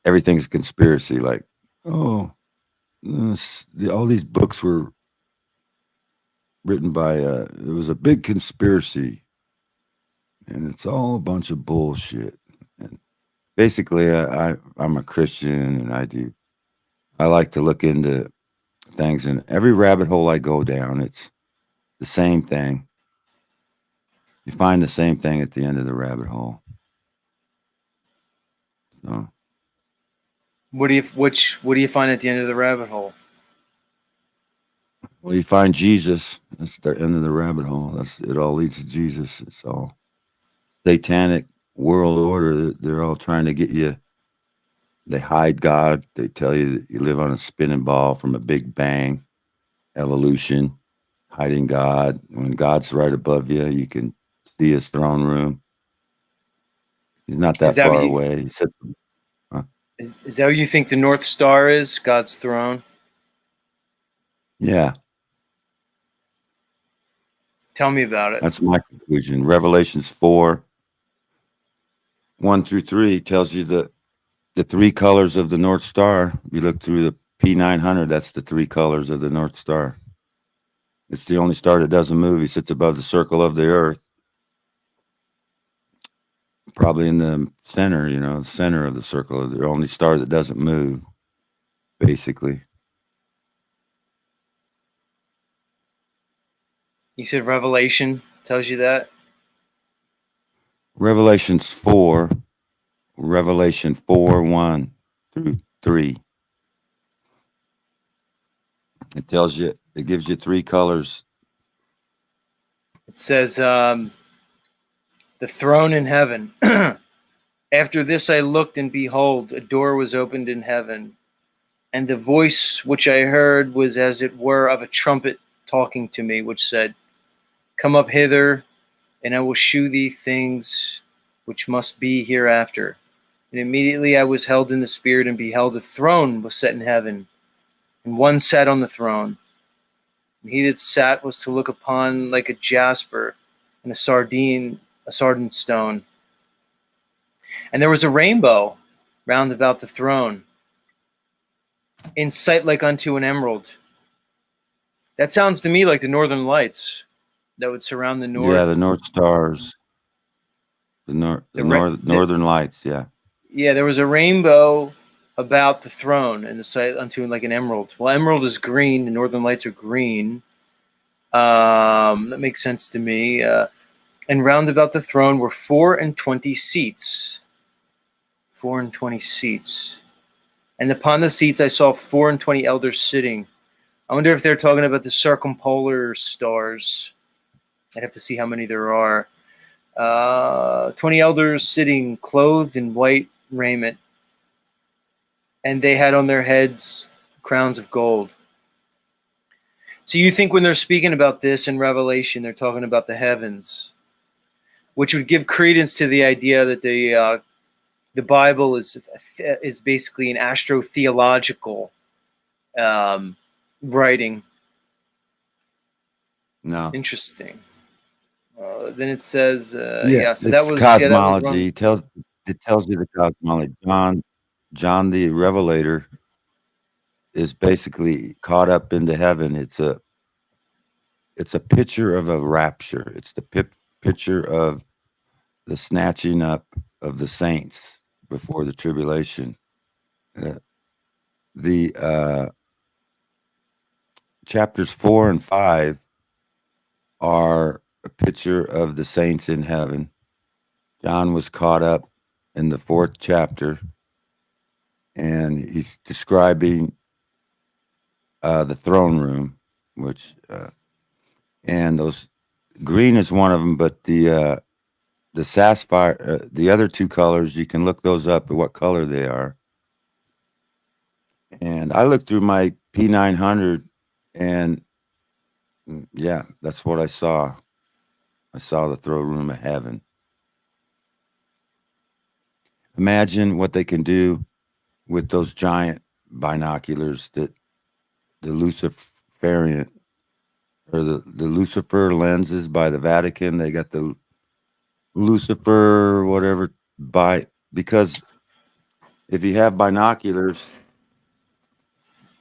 everything's a conspiracy. Like, oh, all these books were written by it was a big conspiracy, and it's all a bunch of bullshit. And basically, I'm a Christian, and I like to look into things, and every rabbit hole I go down, it's the same thing. You find the same thing at the end of the rabbit hole. So, What do you find at the end of the rabbit hole? well, you find Jesus. That's the end of the rabbit hole. That's it. All leads to Jesus. It's all satanic world order. They're all trying to get you. They hide God. They tell you that you live on a spinning ball from a big bang, evolution, hiding God. When God's right above you, you can see his throne room. He's not Is that that what far you away. He said, huh? is that what you think the North Star is? God's throne? Yeah, Tell me about it. that's my conclusion. Revelations 4, 1 through 3 tells you the three colors of the North Star. You look through the P900, that's the three colors of the North Star. It's the only star that doesn't move. He sits above the circle of the earth, probably in the center, center of the circle of the only star that doesn't move, basically. You said Revelation tells you that? Revelation 4, 1 through 3. It tells you, it gives you three colors. It says the throne in heaven. After this I looked, and behold, a door was opened in heaven. And the voice which I heard was as it were of a trumpet talking to me, which said, Come up hither, and I will shew thee things which must be hereafter. And immediately I was held in the spirit, and beheld a throne was set in heaven, and one sat on the throne. And he that sat was to look upon like a jasper and a sardine stone. And there was a rainbow round about the throne, in sight like unto an emerald. That sounds to me like the northern lights that would surround the north. Yeah, the North Stars. Northern Lights, yeah. Yeah, there was a rainbow about the throne, and the sight unto like an emerald. Well, emerald is green, the northern lights are green. That makes sense to me. And round about the throne were 24 seats. 24 seats. And upon the seats I saw 24 elders sitting. I wonder if they're talking about the circumpolar stars. I'd have to see how many there are. 20 elders sitting, clothed in white raiment, and they had on their heads crowns of gold. So you think when they're speaking about this in Revelation, they're talking about the heavens. which would give credence to the idea that the Bible is basically an astrotheological writing. No. Interesting. Then it says, Yeah, so it's that was cosmology. It tells you the cosmology. John the Revelator is basically caught up into heaven. It's a picture of a rapture. It's the picture of the snatching up of the saints before the tribulation. The chapters 4 and 5 are a picture of the saints in heaven. John was caught up in the 4th chapter, and he's describing the throne room, which and those green is one of them, but the sapphire, the other two colors, you can look those up at what color they are. And I looked through my P900, and yeah, that's what I saw. I saw the throne room of heaven. Imagine what they can do with those giant binoculars that the Luciferian or the Lucifer lenses by the Vatican. They got the Lucifer whatever because if you have binoculars,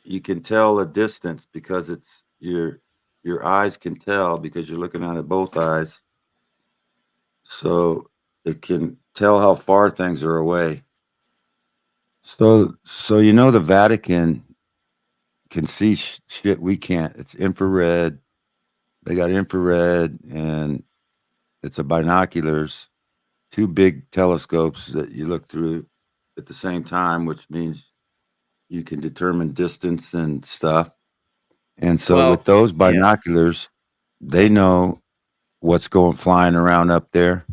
you can tell a distance because it's your eyes can tell because you're looking at it both eyes. So it can tell how far things are away. So the Vatican can see shit we can't. It's infrared. They got infrared, and it's a binoculars, two big telescopes that you look through at the same time, which means you can determine distance and stuff. And so with those binoculars, they know what's flying around up there.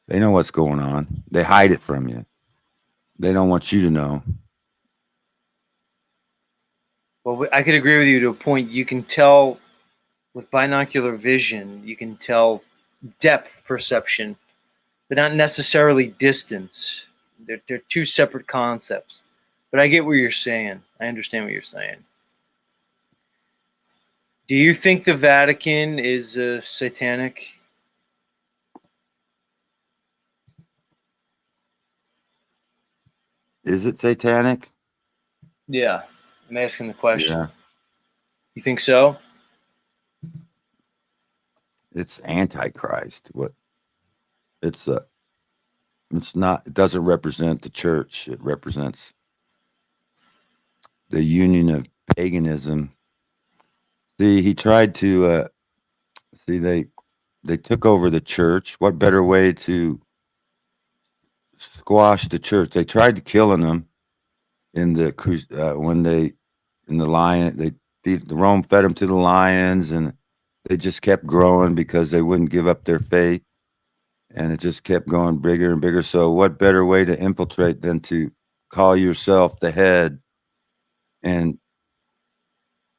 They know what's going on. They hide it from you. They don't want you to know. Well, I could agree with you to a point. You can tell with binocular vision, you can tell depth perception, but not necessarily distance. They're two separate concepts. But I get what you're saying. I understand what you're saying. Do you think the Vatican is satanic? Is it satanic? Yeah, I'm asking the question. Yeah. You think so? It's Antichrist. It's not. It doesn't represent the church. It represents the union of paganism. See, he tried to. They took over the church. What better way to squash the church? They tried to killing them in the lion. The Rome fed them to the lions, and they just kept growing because they wouldn't give up their faith, and it just kept going bigger and bigger. So what better way to infiltrate than to call yourself the head? And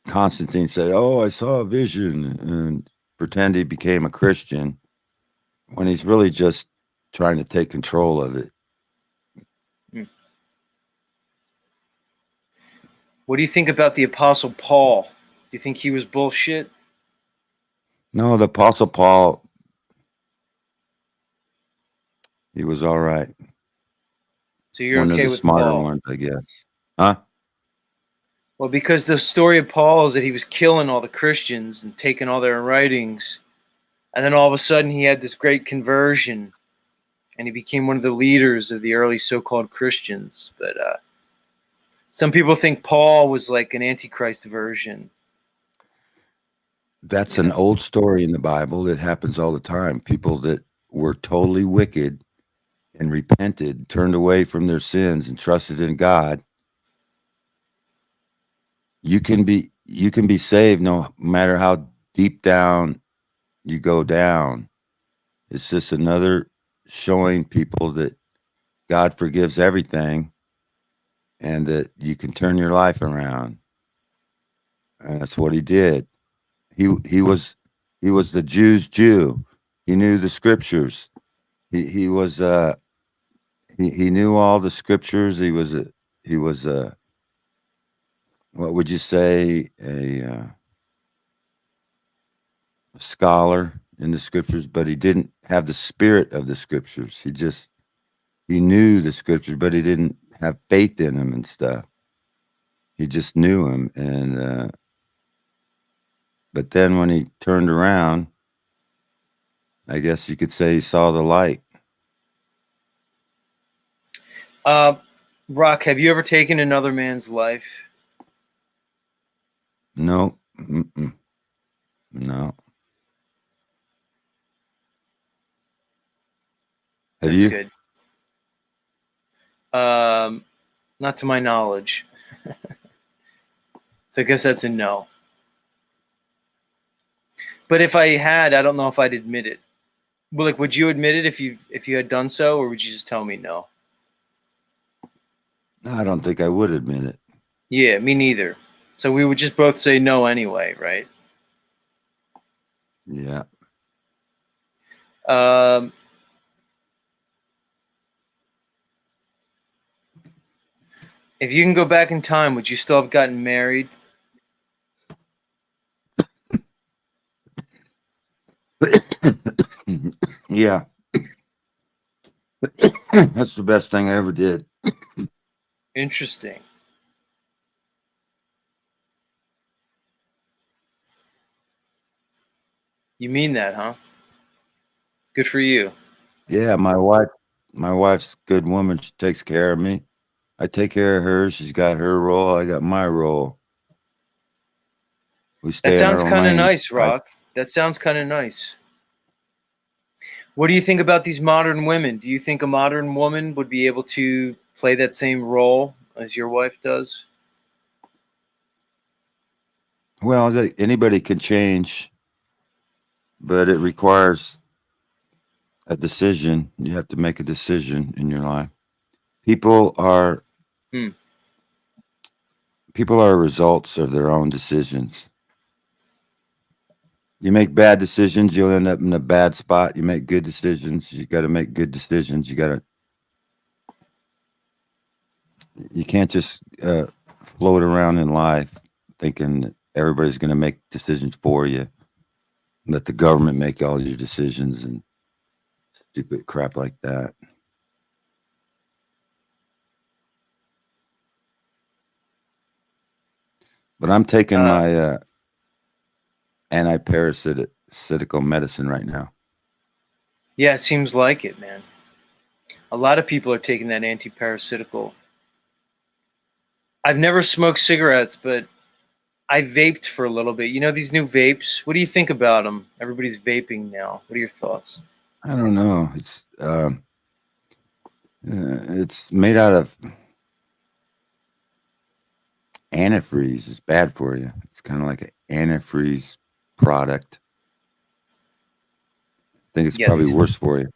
Constantine said, "Oh, I saw a vision," and pretend he became a Christian when he's really just trying to take control of it. What do you think about the Apostle Paul? Do you think he was bullshit? No, the Apostle Paul, he was all right. So you're One okay of the with smarter Paul? ones, I guess. Huh? Well, because the story of Paul is that he was killing all the Christians and taking all their writings, and then all of a sudden he had this great conversion, and he became one of the leaders of the early so-called Christians. But some people think Paul was like an Antichrist version. That's an old story in the Bible. It happens all the time. People that were totally wicked and repented, turned away from their sins and trusted in God. You can be saved no matter how deep down you go down. It's just another showing people that God forgives everything and that you can turn your life around. And that's what he did. He was the Jew's Jew. He knew the scriptures. he was he knew all the scriptures. He was what would you say, a scholar in the scriptures, but he didn't have the spirit of the scriptures. He knew the scriptures, but he didn't have faith in them and stuff. He just knew him. And but then when he turned around, I guess you could say he saw the light. Rock, have you ever taken another man's life? No. Mm-mm. No. Have That's you? good. Not to my knowledge. So I guess that's a no. But if I had, I don't know if I'd admit it. Well, like, would you admit it if you had done so, or would you just tell me no? I don't think I would admit it. Yeah, me neither. So we would just both say no anyway, right? Yeah. If you can go back in time, would you still have gotten married? Yeah. That's the best thing I ever did. Interesting. You mean that, huh? Good for you. Yeah, my wife's a good woman. She takes care of me. I take care of her. She's got her role. I got my role. We stay That in sounds our kind of lanes. nice, Rock. That sounds kind of nice. What do you think about these modern women? Do you think a modern woman would be able to play that same role as your wife does? Well, anybody can change, but it requires a decision. You have to make a decision in your life. People are results of their own decisions. You make bad decisions, you'll end up in a bad spot. You make good decisions, you got to make good decisions. You can't just float around in life thinking that everybody's going to make decisions for you. Let the government make all your decisions and stupid crap like that. But I'm taking my anti-parasitical medicine right now. Yeah, it seems like it, man. A lot of people are taking that anti-parasitical. I've never smoked cigarettes, but I vaped for a little bit. You know these new vapes? What do you think about them? Everybody's vaping now. What are your thoughts? I don't know. It's made out of antifreeze. It's bad for you. It's kind of like an antifreeze product. I think it's probably worse for you.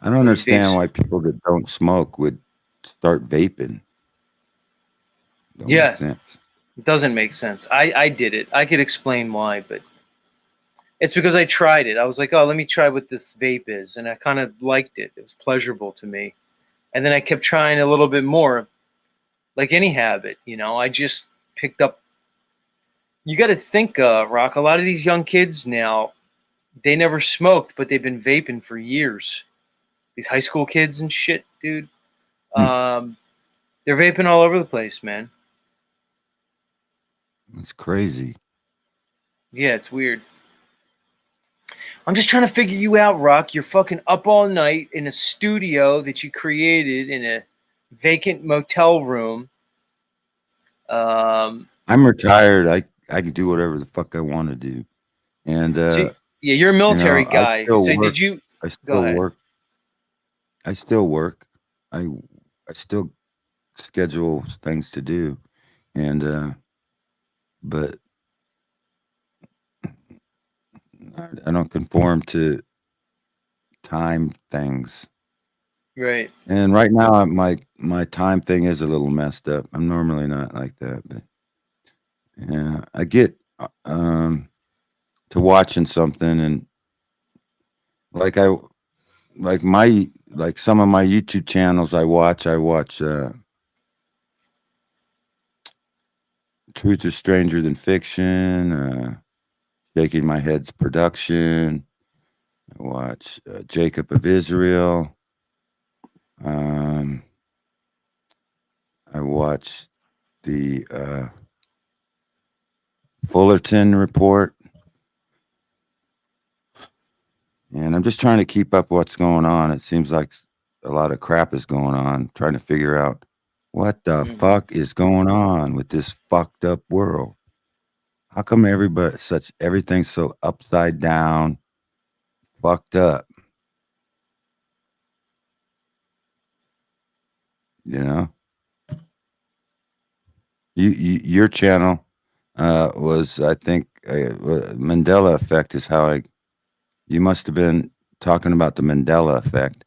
I don't understand why people that don't smoke would start vaping. Don't make sense. It doesn't make sense. I did it. I could explain why, but it's because I tried it. I was like, oh, let me try what this vape is. And I kind of liked it. It was pleasurable to me. And then I kept trying a little bit more, like any habit, you know. I just picked up. You got to think, Rock, a lot of these young kids now, they never smoked, but they've been vaping for years. These high school kids and shit, dude. They're vaping all over the place, man. It's crazy. Yeah, it's weird. I'm just trying to figure you out, Rock. You're fucking up all night in a studio that you created in a vacant motel room. I'm retired. I can do whatever the fuck I want to do. And yeah, you're a military guy. So did you? I still work. I still work. I still schedule things to do, and but I don't conform to time things. Right. And right now, my time thing is a little messed up. I'm normally not like that, but yeah, I get to watching something, and like like some of my YouTube channels I watch Truth is Stranger Than Fiction, Shaking My Head's production. I watch Jacob of Israel. I watch the Fullerton Report. And I'm just trying to keep up what's going on. It seems like a lot of crap is going on, trying to figure out what the fuck is going on with this fucked up world. How come everything's so upside down, fucked up? You know? Your channel was, I think, Mandela effect is how you must have been talking about the Mandela effect.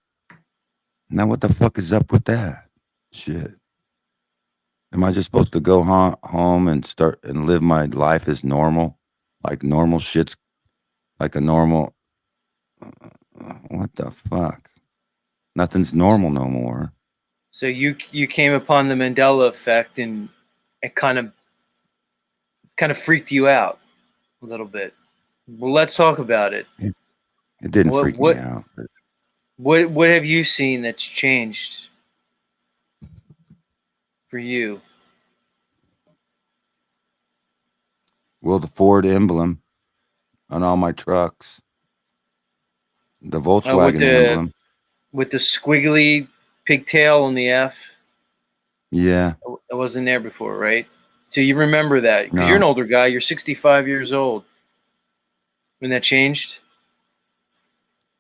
Now, what the fuck is up with that shit? Am I just supposed to go home and start and live my life as normal? Like normal shit's like a normal. What the fuck? Nothing's normal no more. So you came upon the Mandela effect, and it kind of freaked you out a little bit. Well, let's talk about it. It didn't freak me out. What have you seen that's changed for you? Well, the Ford emblem on all my trucks, the Volkswagen emblem with the squiggly pigtail on the F. Yeah, it wasn't there before, right? So you remember that because No. you're an older guy. You're 65 years old. When that changed?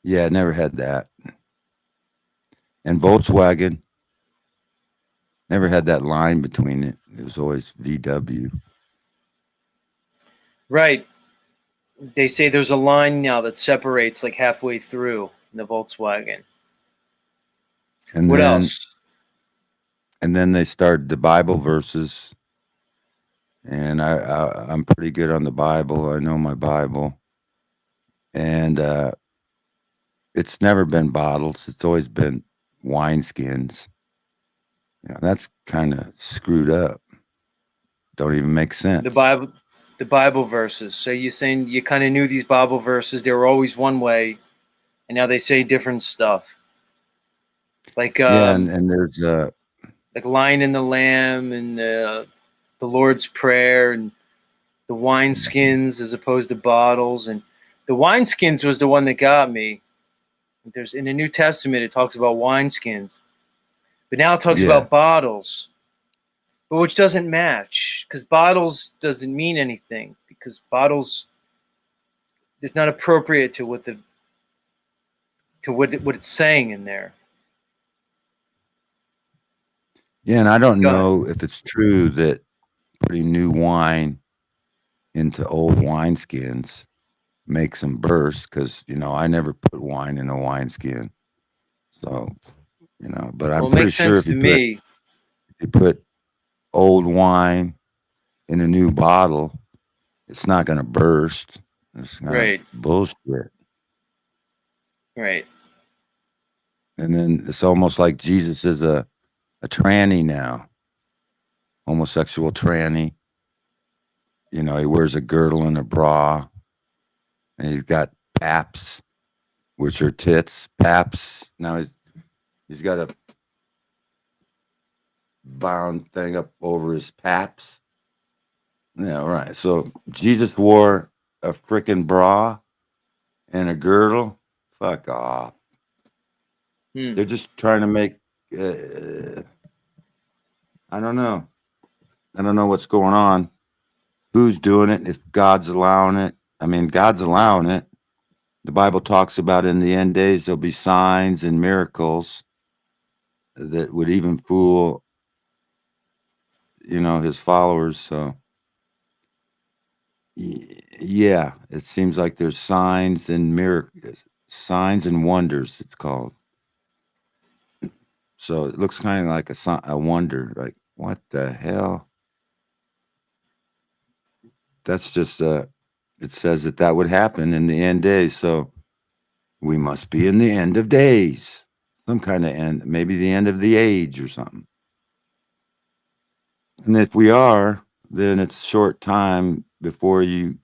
Yeah, I never had that. And Volkswagen never had that line between it. It was always VW. Right. They say there's a line now that separates like halfway through in the Volkswagen. And What then, else? And then they started the Bible verses. And I'm pretty good on the Bible. I know my Bible. And it's never been bottles. It's always been wineskins. That's kind of screwed up. Don't even make sense. The Bible verses. So you're saying you kind of knew these Bible verses. They were always one way, and now they say different stuff. Like yeah, and there's like Lion and the Lamb and the Lord's Prayer and the wineskins as opposed to bottles. And the wineskins was the one that got me. There's in the New Testament it talks about wineskins, but now it talks about bottles, but which doesn't match because bottles doesn't mean anything because bottles it's not appropriate to what it's saying in there. Yeah, and I don't know if it's true that putting new wine into old wineskins makes them burst because, I never put wine in a wineskin. So, but I'm pretty sure if you put old wine in a new bottle, it's not going to burst. It's Right. Bullshit. Right. And then it's almost like Jesus is a tranny now, homosexual tranny. He wears a girdle and a bra, and he's got paps, which are tits. Paps. Now he's got a bound thing up over his paps. Yeah, right. So Jesus wore a freaking bra and a girdle. Fuck off. They're just trying to make. I don't know. I don't know what's going on. Who's doing it? If God's allowing it. I mean, God's allowing it. The Bible talks about in the end days there'll be signs and miracles that would even fool, his followers. So, yeah, it seems like there's signs and miracles, signs and wonders. It's called. So it looks kind of like a wonder. Like, what the hell? That's just it says that would happen in the end days. So We must be in the end of days, some kind of end, maybe the end of the age or something. And if we are, then it's short time before you,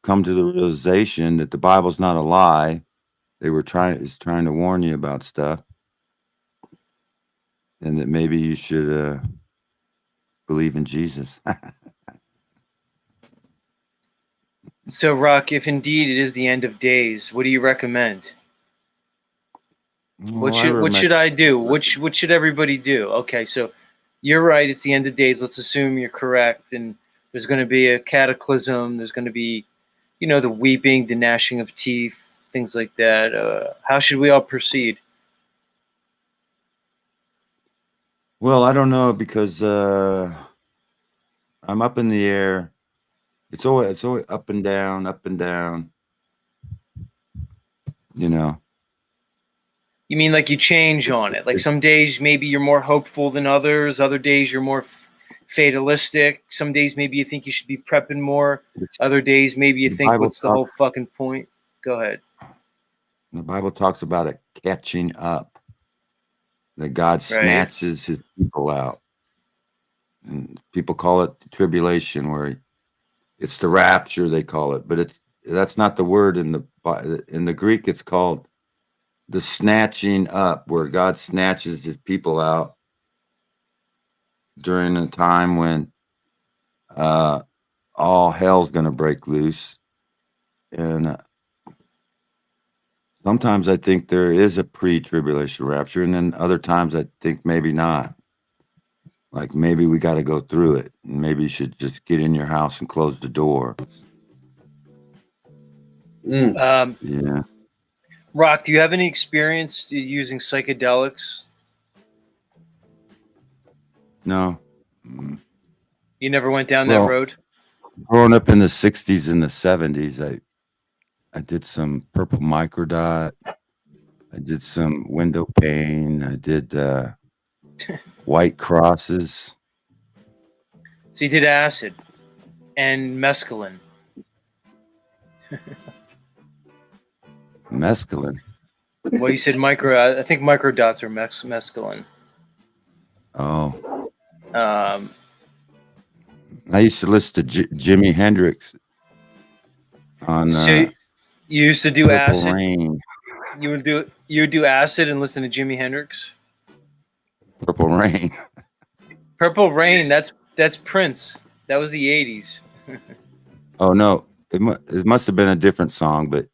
come to the realization that the Bible's not a lie. They were trying to warn you about stuff, and that maybe you should believe in Jesus. So, Rock, if indeed it is the end of days, what do you recommend? What should I do? What should everybody do? Okay, so you're right. It's the end of days. Let's assume you're correct, and there's going to be a cataclysm. There's going to be, the weeping, the gnashing of teeth, things like that. How should we all proceed? Well, I don't know, because I'm up in the air. It's always up and down, up and down. You mean like you change on it? Like some days maybe you're more hopeful than others. Other days you're more fatalistic. Some days maybe you think you should be prepping more. Other days maybe you think, what's the whole fucking point? Go ahead. The Bible talks about a catching up, that God snatches his people out. And people call it the tribulation, where it's the rapture, they call it, but that's not the word in the Greek. It's called the snatching up, where God snatches his people out during a time when all hell's going to break loose. And sometimes I think there is a pre-tribulation rapture, and then other times I think maybe not. Like maybe we got to go through it. Maybe you should just get in your house and close the door. Yeah. Rock, do you have any experience using psychedelics? No. You never went down that road? Growing up in the 60s and the 70s, I did some purple microdot. I did some window pane. I did white crosses. So you did acid and mescaline. Mescaline. Well, you said I think microdots are mescaline. Oh. I used to listen to Jimi Hendrix on so you used to do Purple acid. Rain. You would do acid and listen to Jimi Hendrix? Purple Rain. Purple Rain, that's Prince. That was the 80s. Oh no, it must have been a different song, but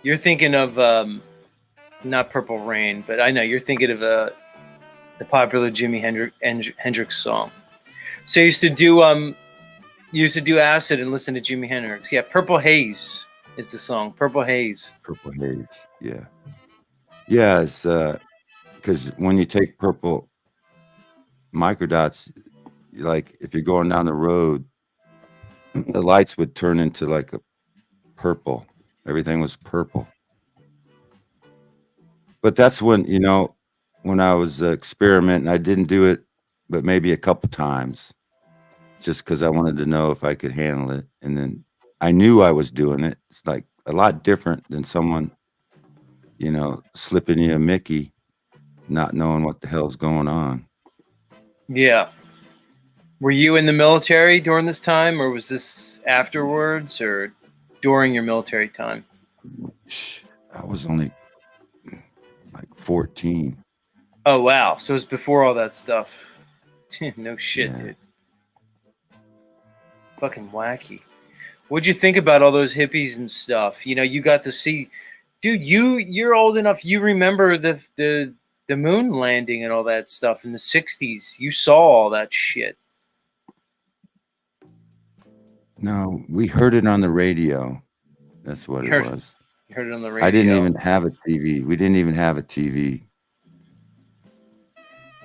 you're thinking of not Purple Rain, but I know you're thinking of the popular Jimi Hendrix song. So you used to do acid and listen to Jimi Hendrix. Yeah, Purple Haze is the song. Purple Haze. Purple Haze. Yeah. Yeah, it's because when you take purple microdots, like if you're going down the road, the lights would turn into like a purple. Everything was purple. But that's when I was experimenting, I didn't do it, but maybe a couple times, just because I wanted to know if I could handle it. And then I knew I was doing it. It's like a lot different than someone, slipping you a Mickey, not knowing what the hell's going on. Yeah. Were you in the military during this time, or was this afterwards or during your military time? I was only like 14. Oh, wow. So it was before all that stuff. No shit, Yeah. Dude. Fucking wacky. What'd you think about all those hippies and stuff? You got to see, dude, you're old enough. You remember the moon landing and all that stuff in the 60s. You saw all that shit. No, we heard it on the radio. That's what it was. You heard it on the radio. I didn't even have a TV. We didn't even have a TV.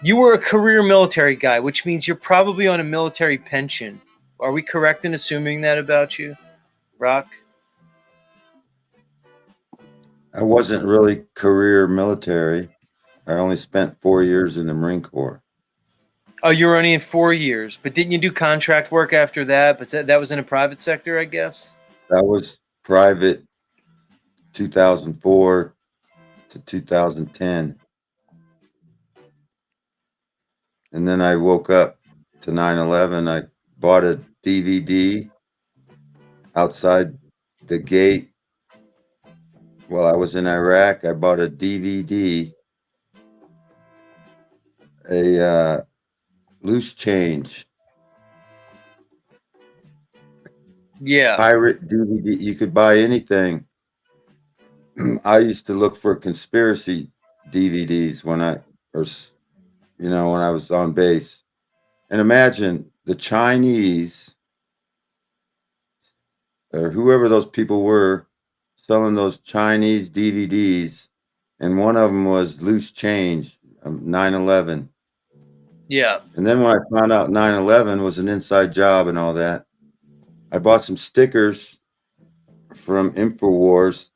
You were a career military guy, which means you're probably on a military pension. Are we correct in assuming that about you, Rock? I wasn't really career military. I only spent 4 years in the Marine Corps. Oh, you were only in 4 years, but didn't you do contract work after that? But that was in a private sector, I guess. That was private 2004 to 2010. And then I woke up to 9/11. I bought a DVD outside the gate while I was in Iraq. I bought a DVD, a Loose Change Yeah. pirate DVD. You could buy anything. I used to look for conspiracy DVDs when I was on base. And imagine the Chinese or whoever those people were selling those Chinese DVDs, and one of them was Loose Change, 9/11. Yeah. And then when I found out 9/11 was an inside job and all that, I bought some stickers from InfoWars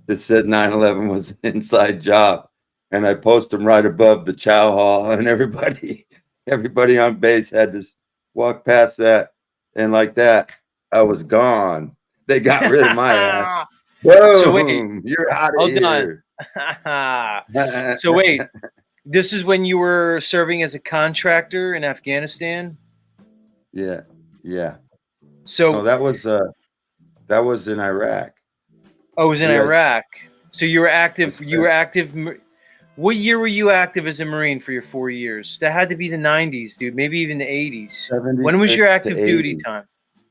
that said 9/11 was an inside job, and I post them right above the chow hall, and everybody on base had to walk past that, and like that, I was gone. They got rid of my ass. Boom! So wait, You're out of hold on. here. So wait, this is when you were serving as a contractor in Afghanistan? Yeah. So No, that was in Iraq. Oh, it was in Yes. Iraq. So you were active. That's You were active. What year were you active as a Marine for your 4 years? That had to be the 90s, dude. Maybe even the 80s. When was your 76 to active duty 80. time?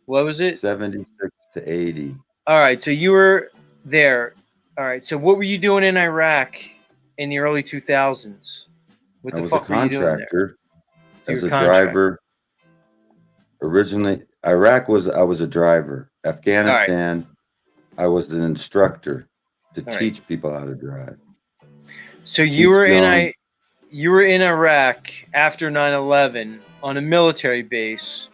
What was it? 76 to 80. All right. So you were there. All right. So what were you doing in Iraq in the early 2000s? What I the was fuck a were you doing there? contractor So you as were a contract- driver. Originally, I was a driver. Afghanistan, I was an instructor to All right. teach people how to drive. So you Keep were going. you were in Iraq after 9/11 on a military base.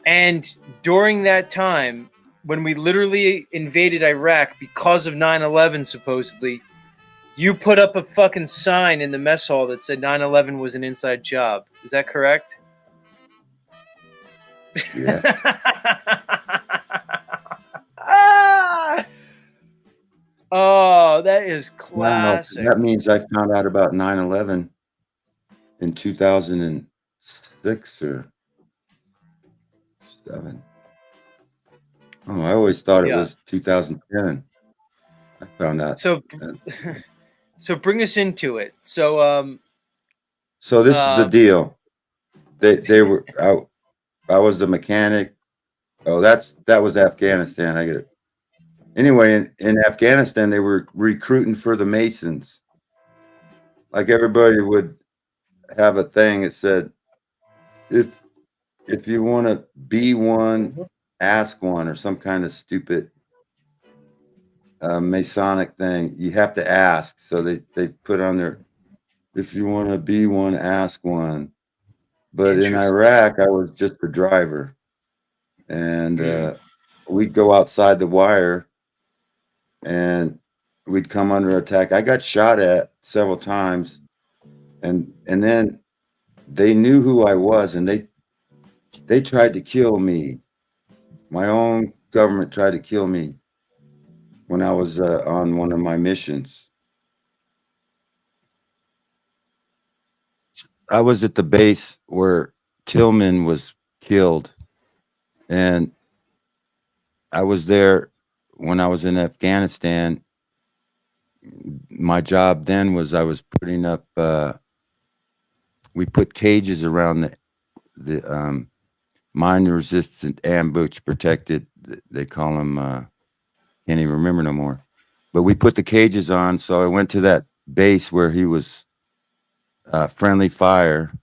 And during that time, when we literally invaded Iraq because of 9/11 supposedly, you put up a fucking sign in the mess hall that said 9/11 was an inside job. Is that correct? Yeah. Oh, that is No, classic. that means I found out about 9/11 in 2006 or 7. Oh, I always thought it Yeah. was 2010. I found out. So so bring us into it. So So this is the deal. They were I was the mechanic. Oh, that was Afghanistan. I get it. Anyway, in Afghanistan, they were recruiting for the Masons. Like everybody would have a thing that said, if you want to be one, ask one, or some kind of stupid Masonic thing. You have to ask. So they put on there, if you want to be one, ask one. But in Interesting. Iraq, I was just a driver, and we'd go outside the wire, and we'd come under attack. I got shot at several times, and then they knew who I was, and they tried to kill me. My own government tried to kill me when I was on one of my missions. I was at the base where Tillman was killed, and I was there when I was in Afghanistan. My job then was I was putting up. We put cages around the mine-resistant ambush protected. They call them. Can't even remember no more. But we put the cages on, so I went to that base where he was friendly fire,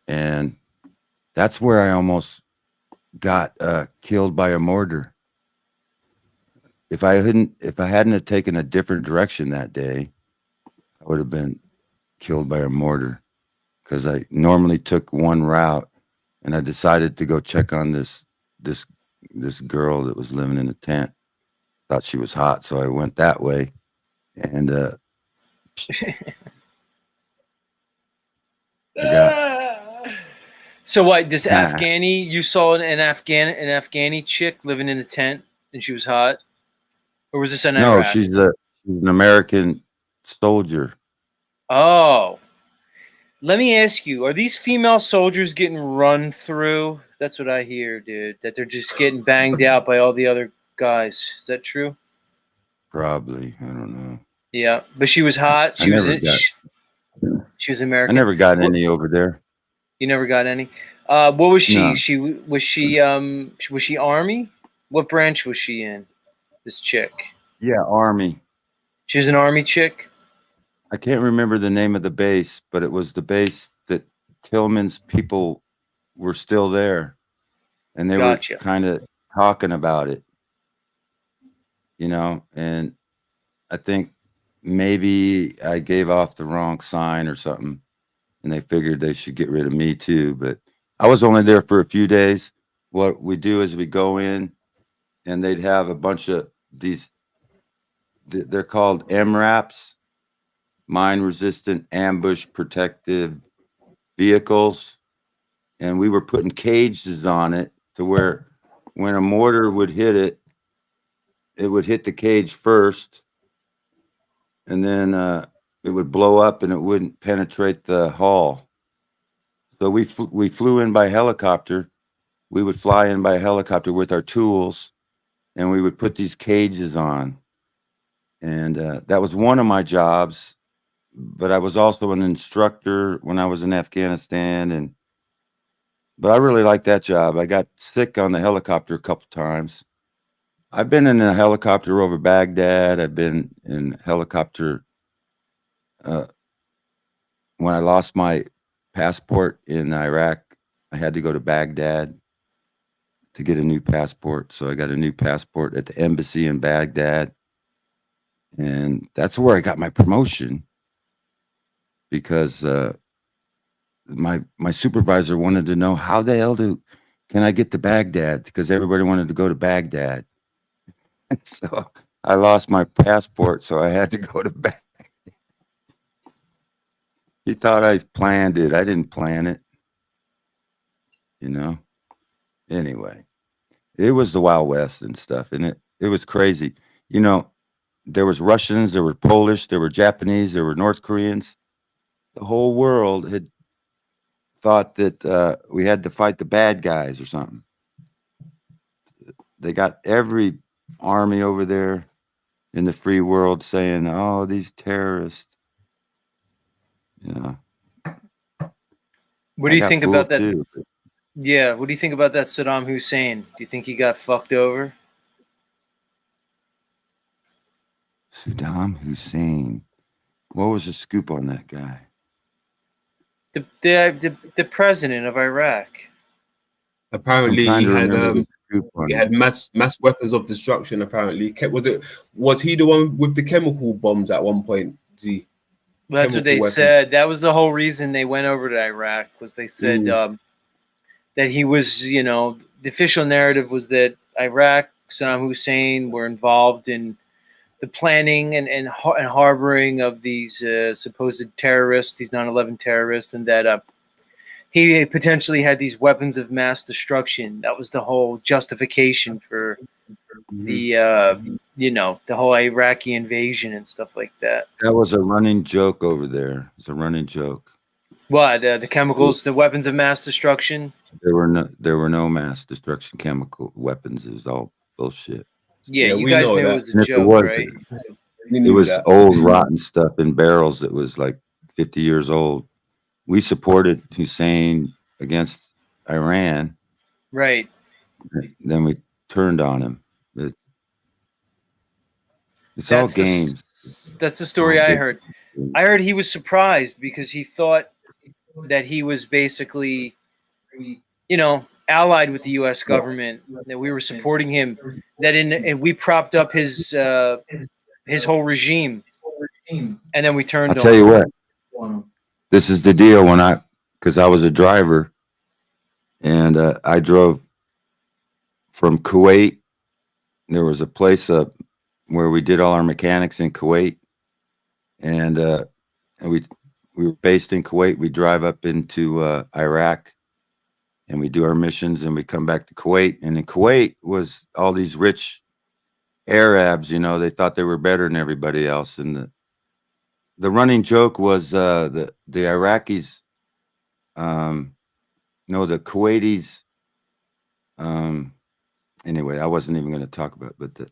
and that's where I almost got killed by a mortar. If I hadn't have taken a different direction that day, I would have been killed by a mortar, because I normally took one route, and I decided to go check on this girl that was living in a tent. Thought she was hot, so I went that way, and So what? This Nah. Afghani, you saw an Afghani chick living in a tent, and she was hot, or was this in No, Iraq? she's an American soldier. Oh, let me ask you: are these female soldiers getting run through? That's what I hear, dude. That they're just getting banged out by all the other guys. Is that true? Probably. I don't know. Yeah, but she was hot. I She was never got- she was I American. never got What- any over there. You never got any. What was she? No. Was she Army? What branch was she in? This chick. Yeah, Army. She was an Army chick. I can't remember the name of the base, but it was the base that Tillman's people were still there, and they Gotcha. were kind of talking about it, and I think maybe I gave off the wrong sign or something, and they figured they should get rid of me too. But I was only there for a few days. What we do is we go in, and they'd have a bunch of these. They're called MRAPs, mine resistant ambush protective vehicles, and we were putting cages on it to where when a mortar would hit it, it would hit the cage first, and then it would blow up and it wouldn't penetrate the hull. So we flew in by helicopter. We would fly in by helicopter with our tools, and we would put these cages on. And that was one of my jobs, but I was also an instructor when I was in Afghanistan. But I really liked that job. I got sick on the helicopter a couple times. I've been in a helicopter over Baghdad. I've been in helicopter when I lost my passport in Iraq. I had to go to Baghdad to get a new passport. So I got a new passport at the embassy in Baghdad. And that's where I got my promotion, because my supervisor wanted to know how the hell can I get to Baghdad, because everybody wanted to go to Baghdad. And so I lost my passport, so I had to go to Baghdad. He thought I planned it. I didn't plan it. Anyway, it was the Wild West and stuff, and it was crazy. There was Russians, there were Polish, there were Japanese, there were North Koreans. The whole world had thought that we had to fight the bad guys or something. They got every army over there in the free world saying, "Oh, these terrorists." What do you think about that? Too. Yeah, what do you think about that Saddam Hussein? Do you think he got fucked over? Saddam Hussein. What was the scoop on that guy? The president of Iraq. Apparently, he had mass weapons of destruction. Apparently, was he the one with the chemical bombs at one point? Well, that's what they said. That was the whole reason they went over to Iraq. Was they said that he was, the official narrative was that Iraq, Saddam Hussein were involved in the planning and harboring of these supposed terrorists, these 9/11 terrorists, and that he potentially had these weapons of mass destruction. That was the whole justification for the the whole Iraqi invasion and stuff like that. That was a running joke over there. It's a running joke. What, the chemicals, the weapons of mass destruction? There were no mass destruction chemical weapons. It was all bullshit. Yeah, you guys knew it was a joke, right? It was old rotten stuff in barrels that was like 50 years old. We supported Hussein against Iran. Right. Then we turned on him. It's all games. That's the story I heard. I heard he was surprised because he thought that he was basically, allied with the U.S. government, that we were supporting him, and we propped up his whole regime, and then we turned on him. I'll tell you what, this is the deal. Because I was a driver, and I drove from Kuwait. There was a place where we did all our mechanics in Kuwait, and we were based in Kuwait. We drive up into Iraq, and we do our missions, and we come back to Kuwait. And in Kuwait was all these rich Arabs, you know, they thought they were better than everybody else. And the running joke was the Iraqis, no, the Kuwaitis. Anyway, I wasn't even going to talk about it, but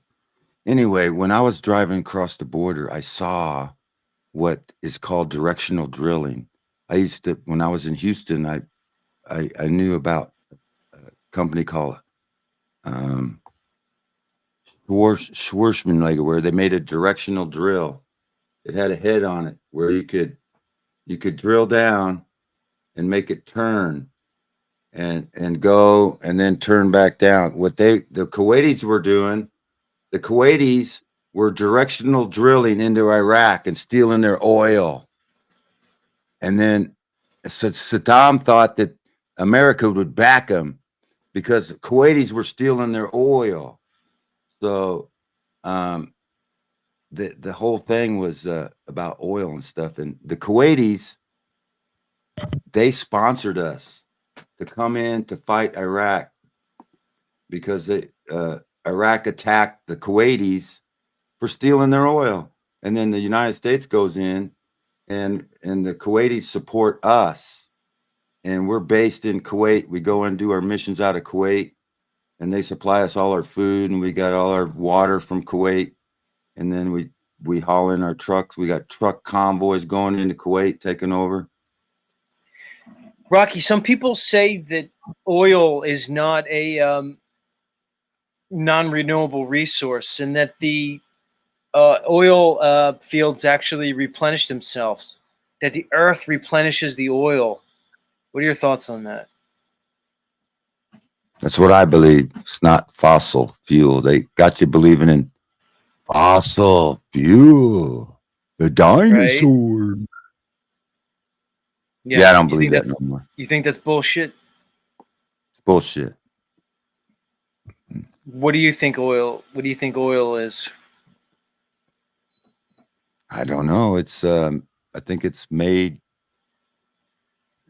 anyway, when I was driving across the border, I saw what is called directional drilling. I used to, when I was in Houston, I knew about a company called Schwarzman, where they made a directional drill. It had a head on it where you could drill down and make it turn and go and then turn back down. What the Kuwaitis were doing, the Kuwaitis were directional drilling into Iraq and stealing their oil. And then Saddam thought that America would back them because the Kuwaitis were stealing their oil. So the whole thing was about oil and stuff. And the Kuwaitis, they sponsored us to come in to fight Iraq because Iraq attacked the Kuwaitis for stealing their oil. And then the United States goes in and the Kuwaitis support us. And we're based in Kuwait. We go and do our missions out of Kuwait, and they supply us all our food, and we got all our water from Kuwait. And then we haul in our trucks. We got truck convoys going into Kuwait, taking over. Rocky, some people say that oil is not a non-renewable resource, and that the oil fields actually replenish themselves, that the earth replenishes the oil. What are your thoughts on that? That's what I believe. It's not fossil fuel. They got you believing in fossil fuel. The dinosaur. Right? Yeah, I don't believe that no more. You think that's bullshit? It's bullshit. What do you think oil is? I don't know. It's I think it's made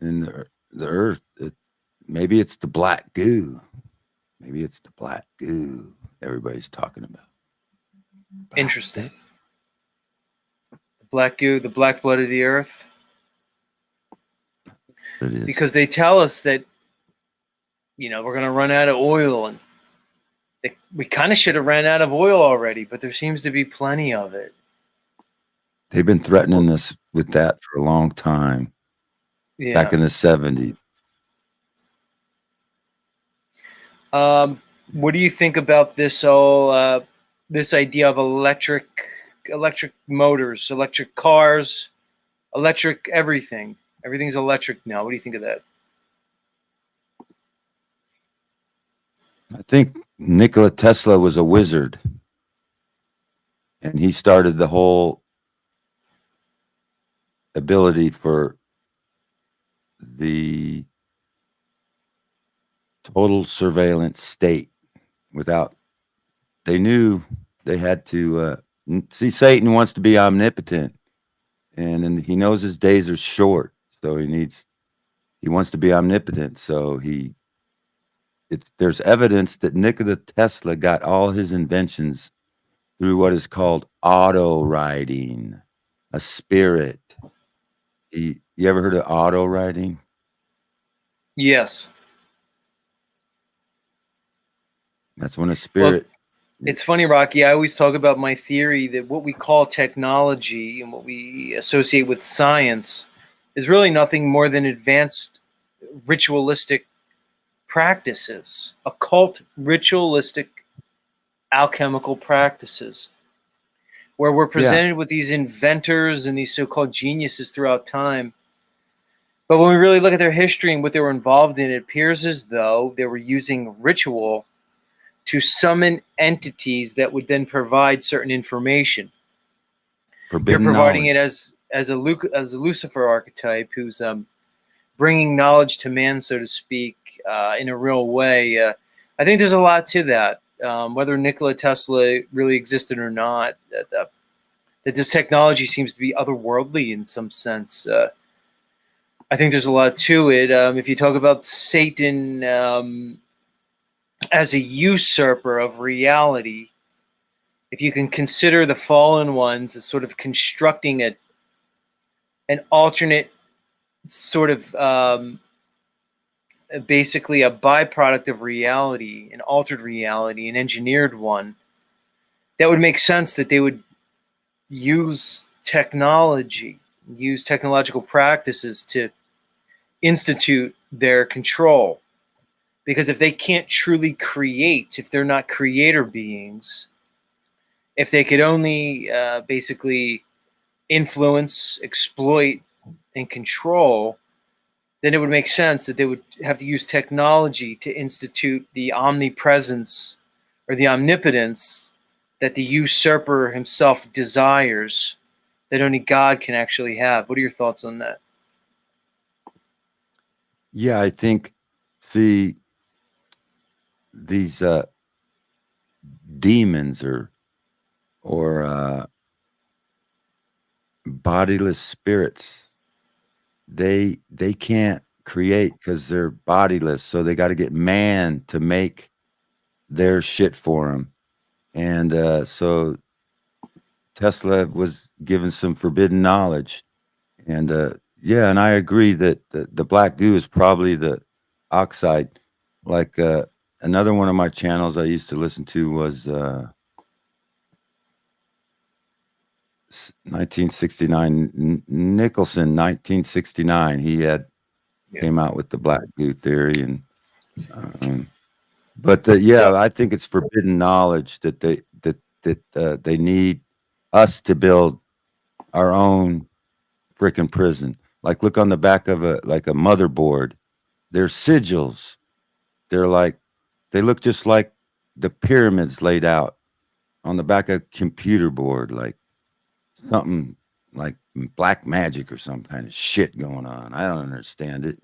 in the earth. Maybe it's the black goo. Maybe it's the black goo everybody's talking about. Interesting. The black goo, the black blood of the earth. It is. Because they tell us that, you know, we're going to run out of oil, and we kind of should have ran out of oil already, but there seems to be plenty of it. They've been threatening us with that for a long time. Yeah. Back in the 70s. What do you think about this whole this idea of electric motors, electric cars, electric everything? Everything's electric now. What do you think of that? I think Nikola Tesla was a wizard, and he started the whole ability for the total surveillance state. Without, they knew they had to see. Satan wants to be omnipotent, and he knows his days are short, so he wants to be omnipotent. So there's evidence that Nikola Tesla got all his inventions through what is called auto riding, a spirit. You ever heard of auto riding? Yes. That's when a spirit. Well, it's funny, Rocky. I always talk about my theory that what we call technology and what we associate with science is really nothing more than advanced ritualistic practices, occult ritualistic alchemical practices, where we're presented with these inventors and these so-called geniuses throughout time. But when we really look at their history and what they were involved in, it appears as though they were using ritual to summon entities that would then provide certain information. They're providing it as a Lucifer archetype who's bringing knowledge to man, so to speak, in a real way. I think there's a lot to that. Whether Nikola Tesla really existed or not, that this technology seems to be otherworldly in some sense. I think there's a lot to it. If you talk about Satan as a usurper of reality, if you can consider the fallen ones as sort of constructing an alternate sort of basically a byproduct of reality, an altered reality, an engineered one, that would make sense that they would use technology, use technological practices to institute their control. Because if they can't truly create, if they're not creator beings, if they could only basically influence, exploit, and control, then it would make sense that they would have to use technology to institute the omnipresence or the omnipotence that the usurper himself desires, that only God can actually have. What are your thoughts on that? Yeah, I think, see, these demons or bodiless spirits, they can't create because they're bodiless, so they got to get man to make their shit for them. And so Tesla was given some forbidden knowledge. And yeah, and I agree that the black goo is probably the oxide. Like another one of my channels I used to listen to was 1969, Nicholson, 1969. He had came out with the black goo theory. And yeah, I think it's forbidden knowledge that they need us to build our own freaking prison. Like, look on the back of a motherboard. They're sigils. They're like, they look just like the pyramids laid out on the back of a computer board, like something like black magic or some kind of shit going on. I don't understand it.